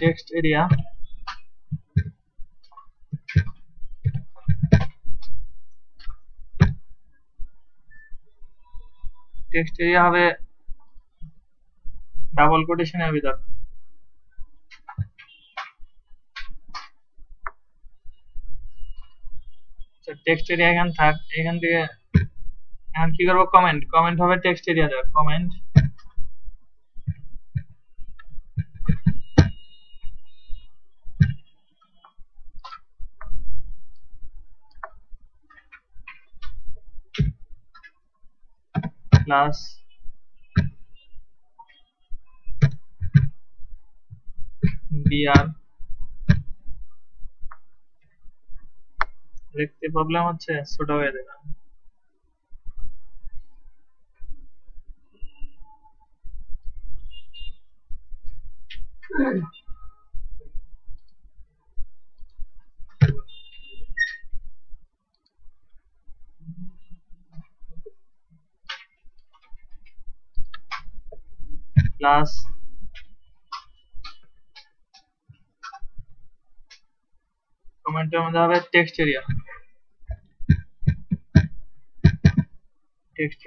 text area. Text area হবে ডাবল কোটেশনের ভিতর। টেক্সট এরিয়া এখানে থাক, এখান থেকে এখন কি করবো, কমেন্ট। কমেন্ট হবে টেক্সট এরিয়া দেওয়া, কমেন্ট প্লাস বিআর। দেখতে প্রবলেম হচ্ছে, ছোট হয়ে দিলাম। প্লাস কমেন্টের মধ্যে হবে টেক্সট এরিয়া, টেক্সট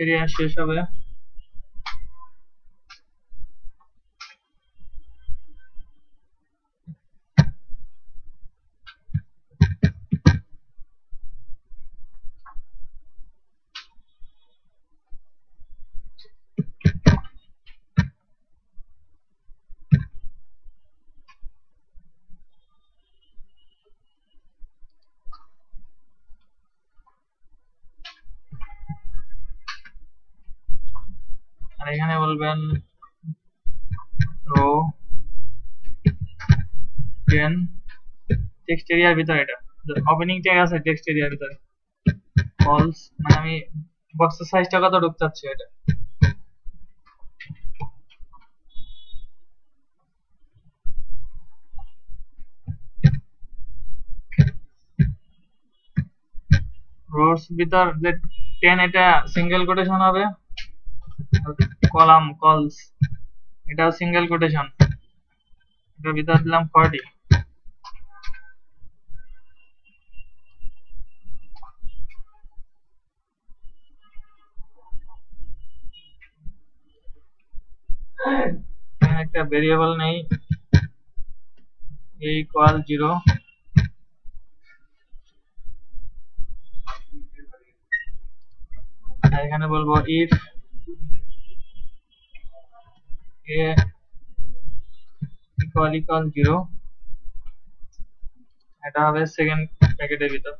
এরিয়া শেষ হবে আর এখানে বলবেন রো 10 টেক্সট এরিয়ার ভিতরে, এটা ওপেনিং ট্যাগ আছে টেক্সট এরিয়ার ভিতরে ফলস, মানে আমি বক্সের সাইজটা কত ঢুক চাচ্ছি এটা। রোস ভিতর যে 10 এটা সিঙ্গেল কোটেশন হবে, কলাম কলস এটাও সিঙ্গেল কোটেশন, এটার ভিতর দিলাম 40। একটা ভেরিয়েবল নেই a ইকুয়াল 0, আর এখানে বলবো ইফ a ইকুয়াল 0, এটা হবে সেকেন্ড ব্র্যাকেটের ভিতর।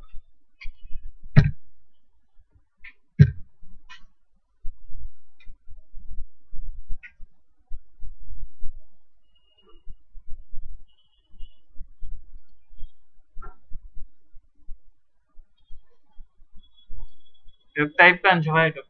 টাইপ করেন সবাই এটা।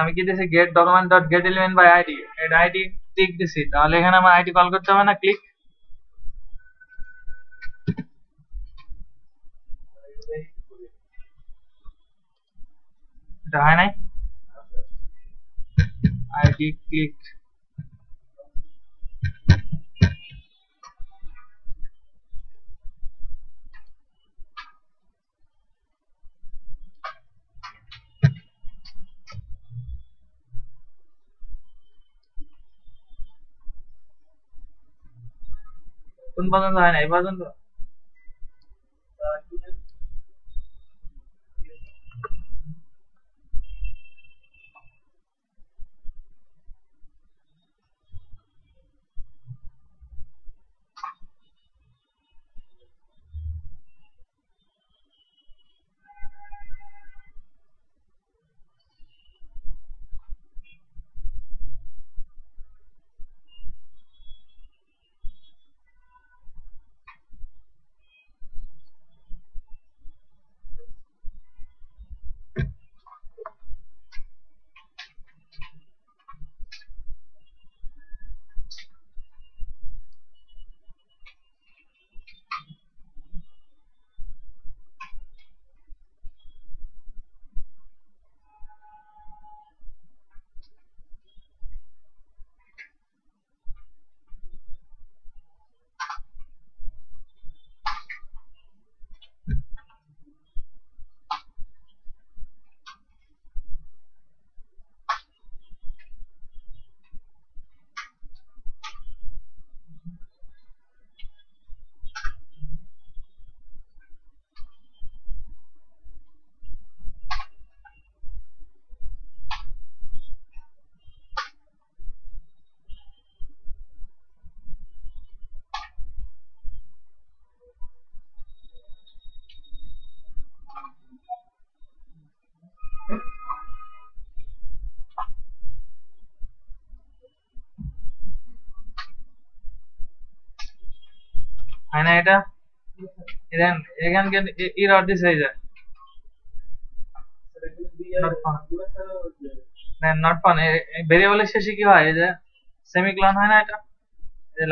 আমি কি দিছি get document dot get element by ID, এটা আইডি ক্লিক দিছি, তাহলে এখানে আমার আইডি কল করতে হবে না, ক্লিক এটা হয় নাই আইডি ক্লিক। কোন পর্যন্ত হয় না এই পর্যন্ত? হয় না এটা? এখানকে এরর দিছে এই যে not found, not found ভেরিয়েবলের শেষে কি হয়? এই যে সেমিকোলন হয় না, এটা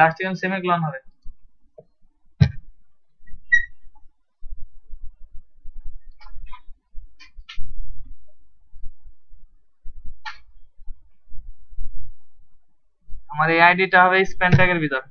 লাস্টে কিন্তু সেমিকোলন হবে। আমার এই আইডিটা হবে স্প্যান ট্যাগের ভিতর।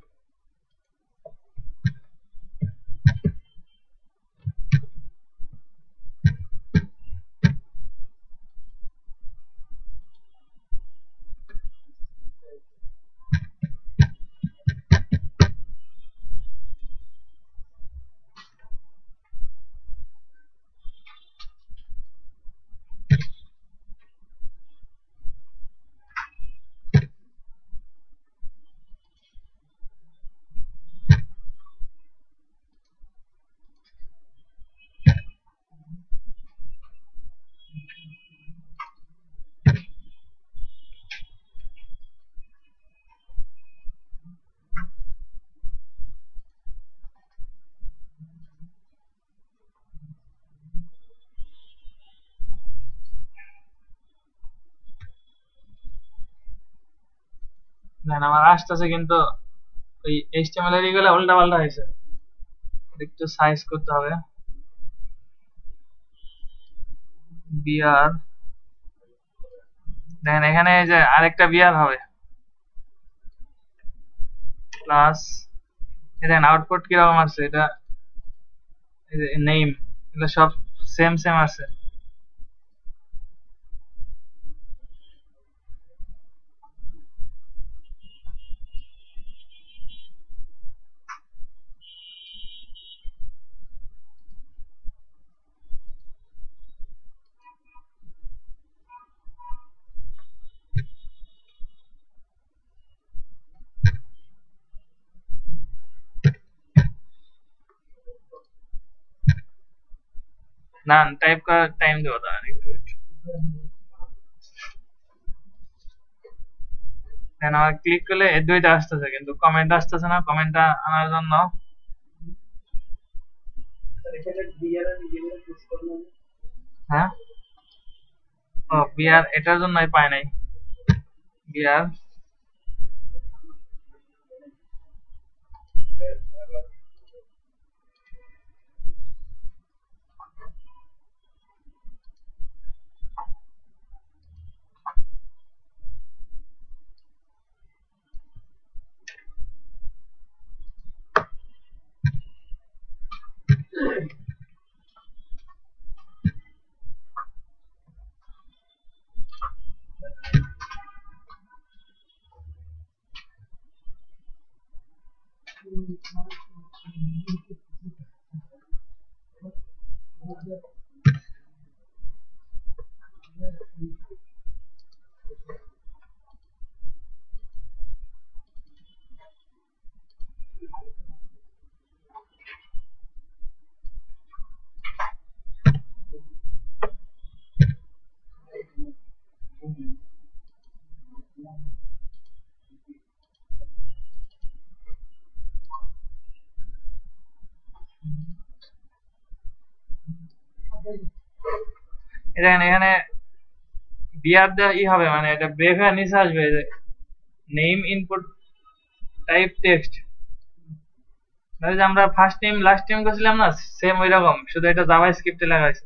দেন আমার আসতেছে, কিন্তু ওই এইচটিএমএল এর এগুলো উল্টা পাল্টা হয়েছে, একটু সাইজ করতে হবে। বিআর, দেখেন এখানে এই যে আরেকটা বিআর হবে প্লাস, দেখেন আউটপুট কিরকম আছে, এটা নেম, এগুলো সব সেম সেম আছে। না, টাইপ করার টাইম দেবো, দাঁড়ান একটু একটু। দেন আমার ক্লিক করলে এই দুইটা আসতেছে, কিন্তু কমেন্ট আসতেছে না। কমেন্টটা আনার জন্য হ্যাঁ, ও বিআর এটার জন্যই পাই নাই। বিআর দেখেন এখানে বিআর দেওয়া ই হবে, মানে এটা ব্রেক হয়ে নিচে আসবে, নেম ইনপুট টাইপ টেক্সট, যে আমরা ফার্স্ট নেম লাস্ট নেম করছিলাম না, সেম ওই রকম, শুধু এটা জাভা স্ক্রিপ্টে লেখা হয়েছে।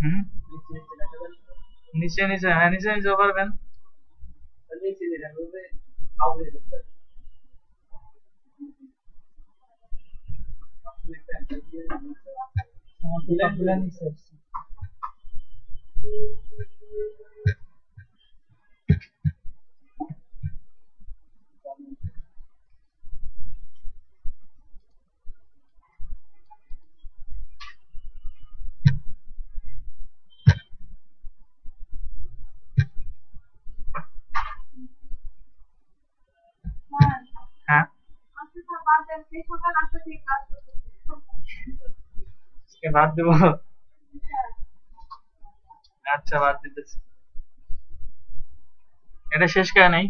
হুম, নিচে নিচে, হ্যাঁ নিচে নিচেও পারবেন। হ্যাঁ, আজকে বাদ দেবো। আচ্ছা, বাদ দিতেছি। এটা শেষ করে নেই।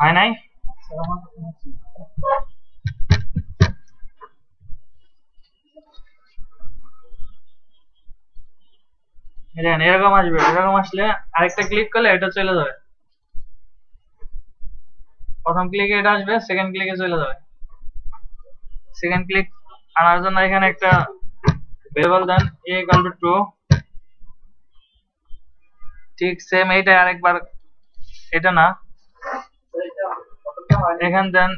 হয় নাই। দেখেন এরকম আসবে, এরকম আসলে আরেকটা ক্লিক করলে এটা চলে যাবে। প্রথম ক্লিকে এটা আসবে, সেকেন্ড ক্লিকে চলে যাবে। সেকেন্ড ক্লিক আনার জন্য এখানে একটা ভেরিয়েবল দেন a equal to 2, ঠিক সেম এইটা আরেকবার, এটা না, এখান দেন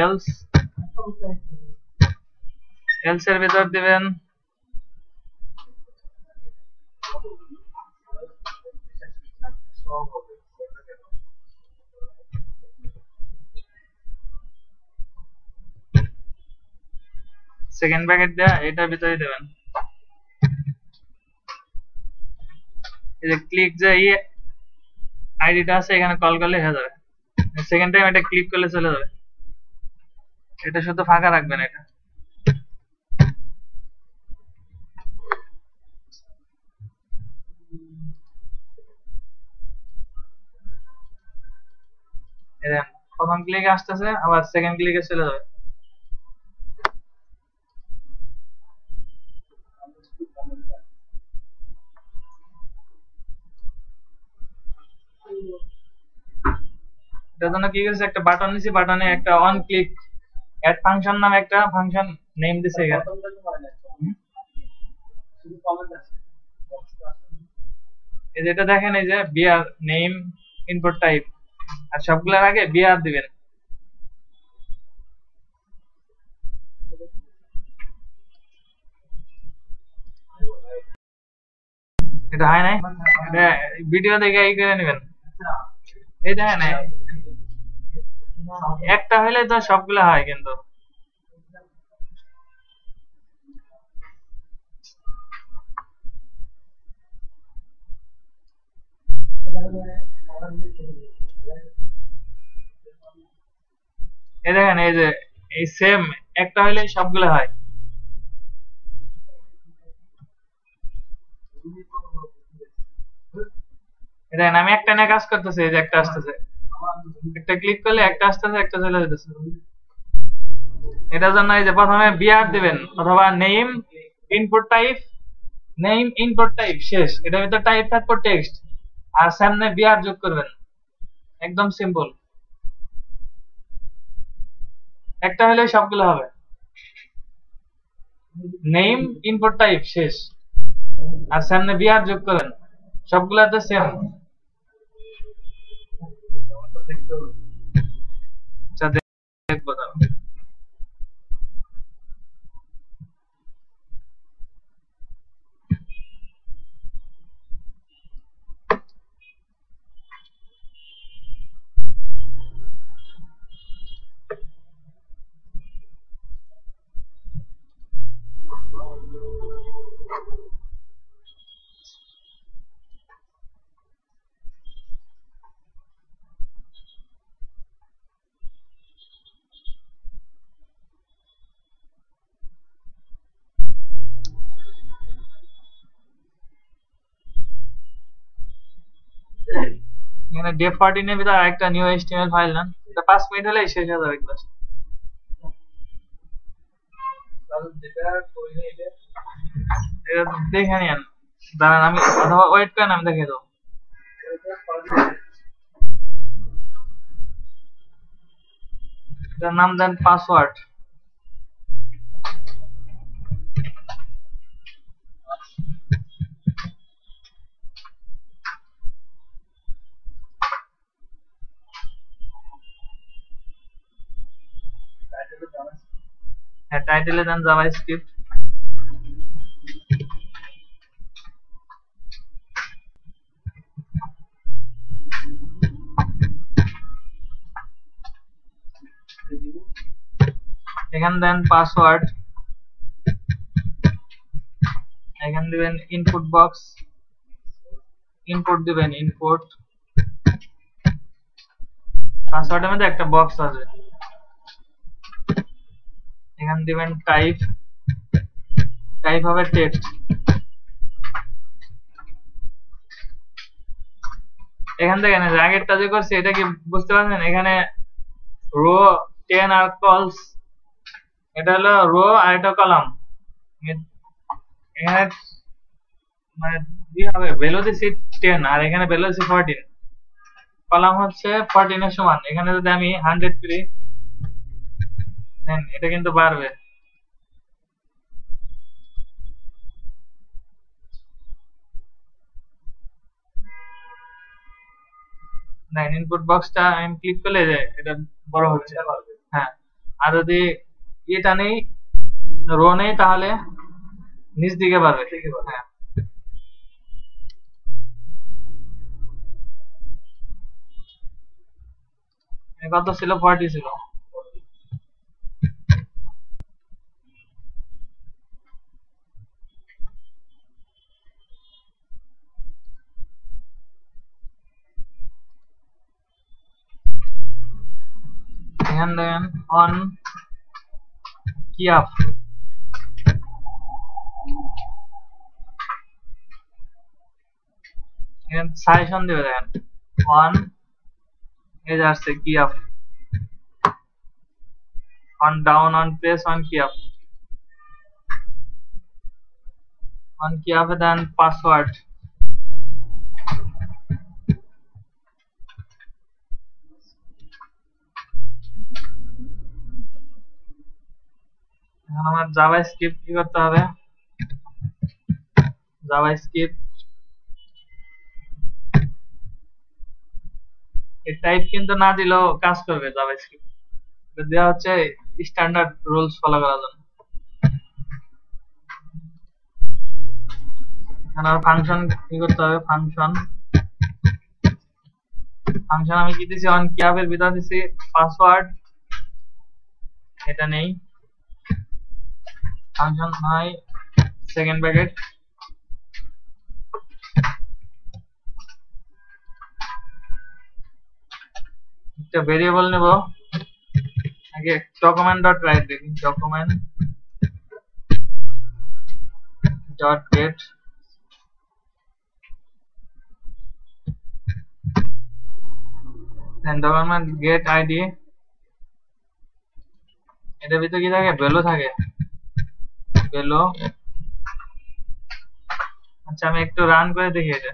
এলস, এলস এর ভিতর দিবেন সেকেন্ড ব্র্যাকেট দেয়া, এটার ভিতরে দেবেন এই যে ক্লিক, যে এই আইডিটা আছে এখানে কল করলে হয়ে যাবে। সেকেন্ড টাইম এটা ক্লিক করলে চলে যাবে। এটা শুধু ফাঁকা রাখবেন এটা। প্রথম ক্লিকে আসতেছে, আবার সেকেন্ড ক্লিকে চলে যাবে। এটার জন্য কি করছে, একটা বাটন নিছি, বাটনে একটা অন ক্লিক অ্যাড ফাংশন নামে একটা ফাংশন নেম দিছে এখানে। এই যেটা দেখেন, এই যে বিআর নেম ইনপুট টাইপ, আর সবগুলোর আগে বিআর দিবেন। এটা হয় নাই, এটা ভিডিও দেখে এই করে নেবেন। এই দেখেন, একটা হইলে তো সবগুলো হয়, কিন্তু এই দেখেন, এই যে এই সেম একটা হইলে সবগুলো হয়। দেখেন আমি একটা নিয়ে কাজ করতেছি, এই যে একটা আসতেছে, একটা ক্লিক করলে একটা আসতেছে, একটা চলে যেতেছে। এটার জন্য এই যে প্রথমে বিআর দিবেন, অথবা name input type, name input type শেষ, এটার ভিতর টাইপ থাকবে টেক্সট, আর সামনে বিআর যোগ করবেন। একদম সিম্পল, একটা হলে সবগুলো হবে। নেম ইনপুট টাইপ শেষ, আর সামনে বিআর যোগ করেন, সবগুলাতে সেম। আচ্ছা, দেখবো তাহলে। এখানে ডে 14 এর ভিতরে আরেকটা নিউ এইচটিএমএল ফাইল নেন, এটা 5 মিনিট হলেই শেষ হয়ে যাবে ক্লাস। এটা দেখে নিন, দাঁড়ান আমি, অথবা ওয়েট করেন, আমি দেখে দেবো। এটার নাম দেন পাসওয়ার্ড। হ্যাঁ, টাইটেলে দেন জাভাস্ক্রিপ্ট। এখানে দেন পাসওয়ার্ড, এখানে দিবেন ইনপুট বক্স, ইনপুট দিবেন ইনপুট, পাসওয়ার্ডের মধ্যে একটা বক্স আছে, এখানে দিবেন টাইপ, টাইপ হবে টেক্সট। এখান থেকে আগেরটা যে করছি এটা কি বুঝতে পারছেন, এখানে রো 10 আর কলস, এটা হলো রো আর এটা কলাম। এখানে মানে কি হবে, ভেলোসিটি 10 আর এখানে ভেলোসিটি 14, কলাম হচ্ছে 14 এর সমান। এখানে যদি আমি 100 করি, দেন এটা কিন্তু বাড়বে। দেখেন ইনপুট বক্সটা আমি ক্লিক করলে যে এটা বড় হচ্ছে। হ্যাঁ, আর যদি এটা নেই, রো নেই, তাহলে নিচ দিকে বাড়বে। হ্যাঁ, কত ছিল, 40 ছিল। এখানে দেখেন অন কি আপ, এখানে সাজেশন দিবে, দেখেন অন, এই যে আসছে কি up, on down, on press, on কি আপ, অন কি আপে দেন পাসওয়ার্ড, এখন আমার জাভাস্ক্রিপ্ট কি করতে হবে, জাভাস্ক্রিপ্ট এই টাইপ কিন্তু না দিলেও কাজ করবে, জাভাস্ক্রিপ্ট দেওয়া হচ্ছে স্ট্যান্ডার্ড রুলস ফলো করার জন্য। এখানে ফাংশন কি করতে হবে, ফাংশন আমি কি দিছি, অন কি অ্যাপের ভিতর দিছি পাসওয়ার্ড, এটা নেই, ফাংশন হয় সেকেন্ড ব্র্যাকেট, একটা ভেরিয়েবল নেব, আগে ডকুমেন্ট ডট রাইট দেখি, ডকুমেন্ট ডট গেট দেন ডকুমেন্ট গেট আইডি, এটার ভিতরে কি থাকে, ভ্যালু থাকে, ভ্যালু। আচ্ছা আমি একটু রান করে দেখি এটা,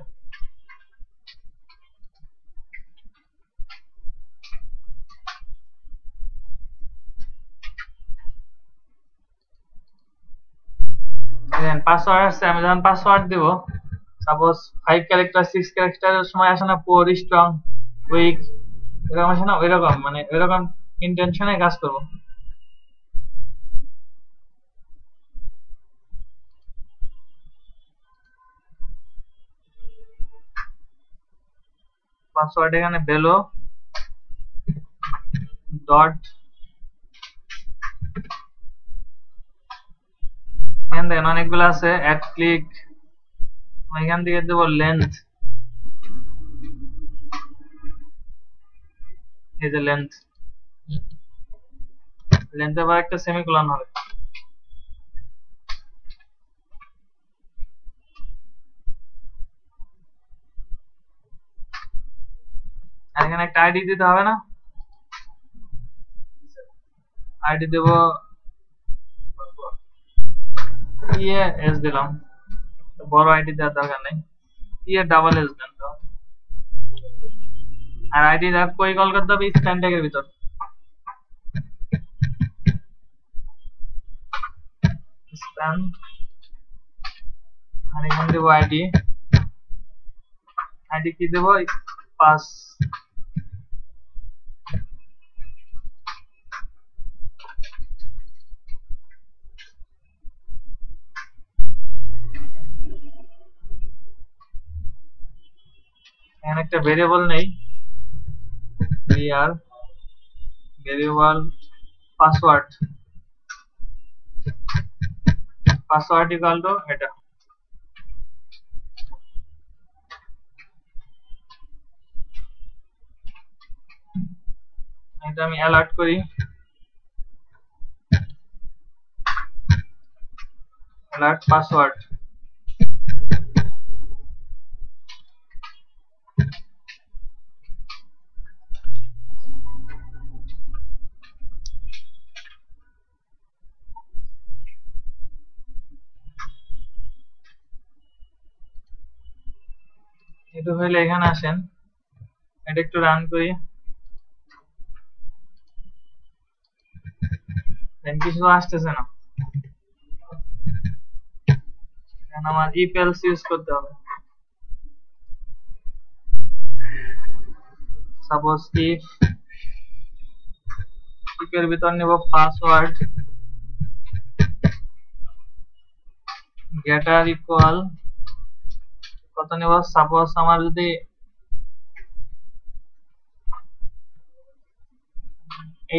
পাসওয়ার্ড আসছে, আমি যখন পাসওয়ার্ড দিব, সাপোজ 5 ক্যারেক্টার 6 ক্যারেক্টারের সময় আসে না, পোর, স্ট্রং, উইক, এরকম আসে না, ওইরকম মানে ওইরকম ইন্টেনশনে কাজ করব। পাসওয়ার্ড এখানে ভ্যালু ডট, এখানে দেখেন অনেকগুলো আছে, অ্যাড ক্লিক, এখান থেকে দেবো লেন্থ, এই যে লেন্থ, লেন্থের পর একটা সেমিকোলন হবে, আর এখানে একটা আইডি দিতে হবে না, আইডি দেব এস দিলাম, বড় আইডি দেওয়ার দরকার নেই, ডাবল এস দেন তো, আর আইডি কই কল করতে হবে, স্প্যান ট্যাগের ভিতর, স্প্যান, আর এখানে দেবো আইডি, আইডি কি দেবো, পাস, এখানে একটা ভেরিয়েবল নেই, var variable password, password equal to এটা, এটা আমি অ্যালার্ট করি, অ্যালার্ট পাসওয়ার্ড, এটা হইলে এখানে আসেন, এটা একটু রান করি, দেন কিছু আসতেছে না, এখানে আমার ইফ এলস ইউজ করতে হবে, সাপোজ ইফ, এর ভিতর নেব পাসওয়ার্ড, গেটার ইকুয়াল কত নেব, সাপোজ আমার যদি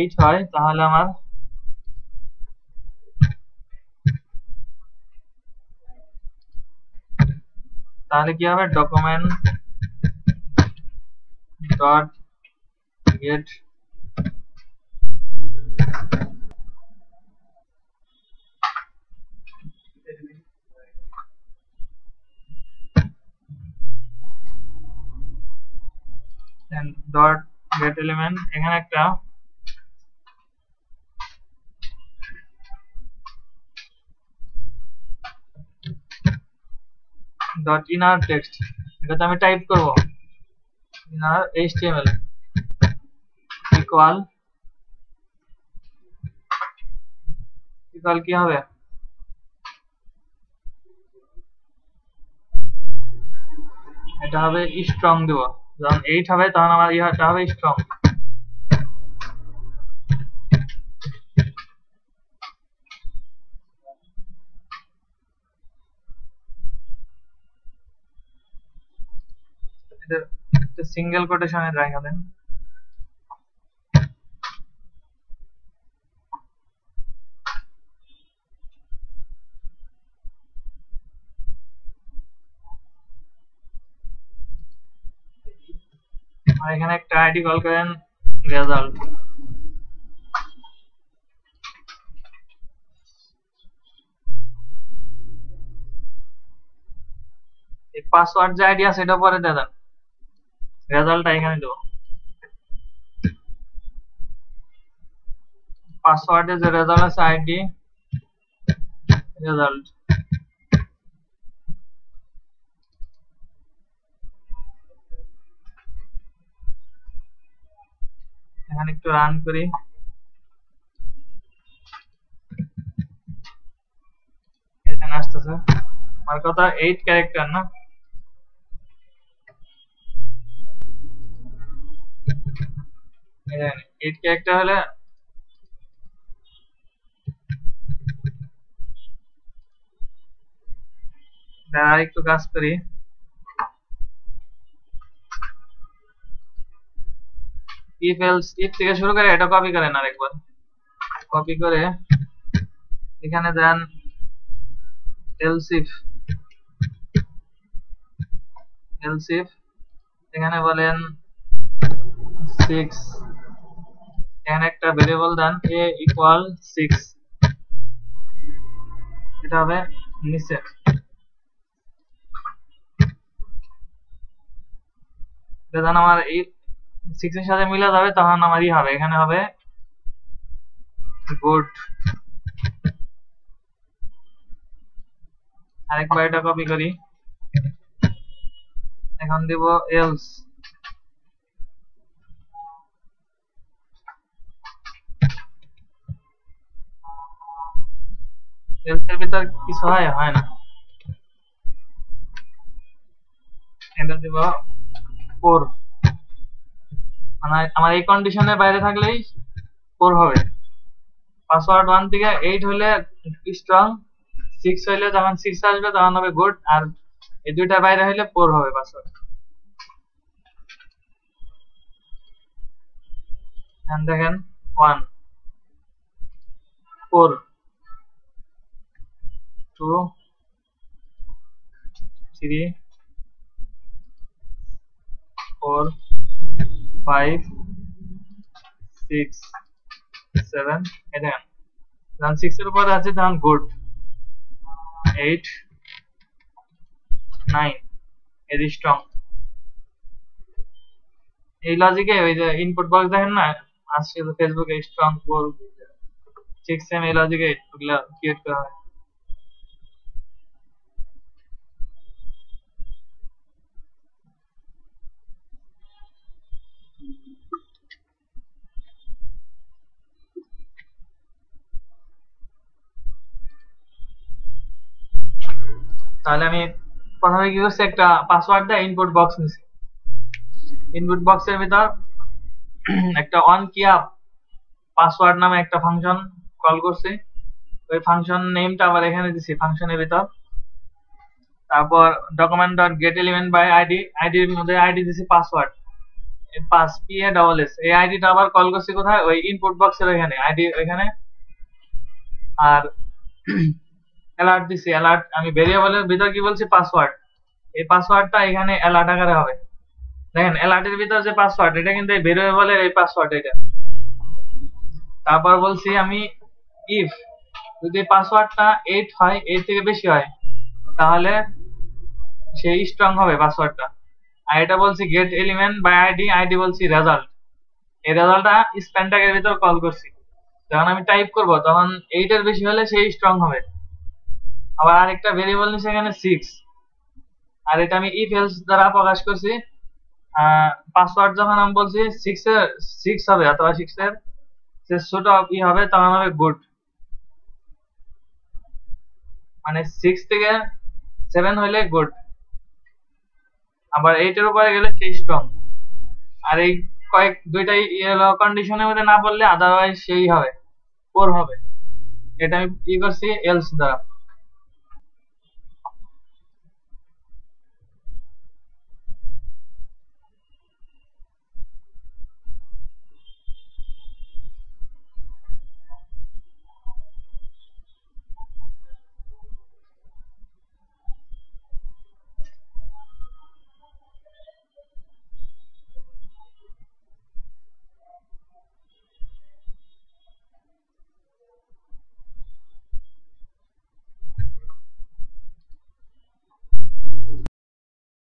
8 হয়, তাহলে আমার কি হবে, document dot gate dot get element, এখানে একটা ডট ইনার টেক্সট, এটাতে আমি টাইপ করব ইনার HTML ইকুয়াল ইকুয়াল কি হবে, এটা হবে স্ট্রং দিব। যখন 8 হবে তখন আমার ইহাটা হবে স্ট্রং। এটা সিঙ্গেল কোটেশনে রাখা দেন। আর এখানে একটা আইডি কল করেন রেজাল্ট। এই পাসওয়ার্ড যে আইডি আছে এটা পরে দিয়ে দেন, রেজাল্টটা এখানে দেবো। পাসওয়ার্ডে যে রেজাল্ট আছে আইডি রেজাল্ট, এখানে একটু রান করি। এখানে আসতেছে আমার কথা 8 ক্যারেক্টার না, এখানে 8 ক্যারেক্টার হলে আর একটু কাজ করি। ইফ এলস ইফ থেকে শুরু করে এটা কপি করেন আরেকবার, কপি করে এখানে দেন এলস ইফ, এলস ইফ এখানে বলেন 6, এখানে একটা ভেরিয়েবল দেন a ইকুয়াল 6, এটা হবে নিচে। যখন আমার এই 6 এর সাথে মিলে যাবে তখন আমার ই হবে, এখানে হবে গুড। আরেকবার এটা কপি করি, এখন দিব এলস, এলস এর ভিতর কিছু হয় না, এটা দিব 4, মানে আমার এই কন্ডিশনের বাইরে থাকলেই 4 হবে। পাসওয়ার্ড 1 থেকে 8 হলে স্ট্রং, 6 হইলে যখন 6 আসবে তখন হবে গুড, আর এই দুইটা বাইরে হইলে 4 হবে পাসওয়ার্ড। এখন দেখেন 1 4 2 3 4 5 6 7, এই দেখেন যখন 6 এর উপরে আছে তখন গুড, 8 9 এর স্ট্রং। এই লজিকে ওই যে ইনপুট বক্স দেখেন না আসছে ফেসবুকে স্ট্রং 4 6 সেম, এই লজিকে এগুলা ক্রিয়েট করা হয়। তাহলে আমি প্রথমে কি করছি, একটা পাসওয়ার্ড দিয়ে ইনপুট বক্স নিছি, ইনপুট বক্সের ভিতর একটা অন কিয়া পাসওয়ার্ড নামে একটা ফাংশন কল করছি, ওই ফাংশন নেমটা আবার এখানে দিছি ফাংশনের ভিতর। তারপর document dot get element by ID, আইডির মধ্যে আইডি দিছি পাসওয়ার্ড পাস PASS, এই আইডিটা আবার কল করছি কোথায়, ওই ইনপুট বক্সের ওইখানে আইডি ওইখানে। আর অ্যালার্ট দিছি, অ্যালার্ট আমি ভেরিয়েবলের ভিতর কি বলছি পাসওয়ার্ড, এই পাসওয়ার্ডটা এখানে অ্যালার্ট আকারে হবে। দেখেন অ্যালার্টের ভিতর যে পাসওয়ার্ড এটা কিন্তু এই ভেরিয়েবলের এই পাসওয়ার্ড এটা। তারপর বলছি আমি ইফ যদি পাসওয়ার্ডটা 8 হয়, 8 থেকে বেশি হয় তাহলে সেই স্ট্রং হবে পাসওয়ার্ডটা। আর এটা বলছি get element by ID, ID বলছি রেজাল্ট, এই রেজাল্টটা স্প্যান ট্যাগের ভিতর কল করছি। যখন আমি টাইপ করব তখন 8 এর বেশি হলে সেই স্ট্রং হবে। আবার আরেকটা ভেরিয়েবল নিছে এখানে 6, আর এটা আমি ইফ এলস দ্বারা প্রকাশ করছি। পাসওয়ার্ড যখন আমি বলছি 6 হবে অথবা 6 এর যে ছোট ই হবে তখন হবে গুড। মানে 6 থেকে 7 হইলে গুড, আবার 8 এর উপরে গেলে সে স্ট্রং। আর এই দুইটাই কন্ডিশনের মধ্যে না পড়লে আদারওয়াইজ সেই হবে, 4 হবে। এটা আমি কি করছি এলস দ্বারা।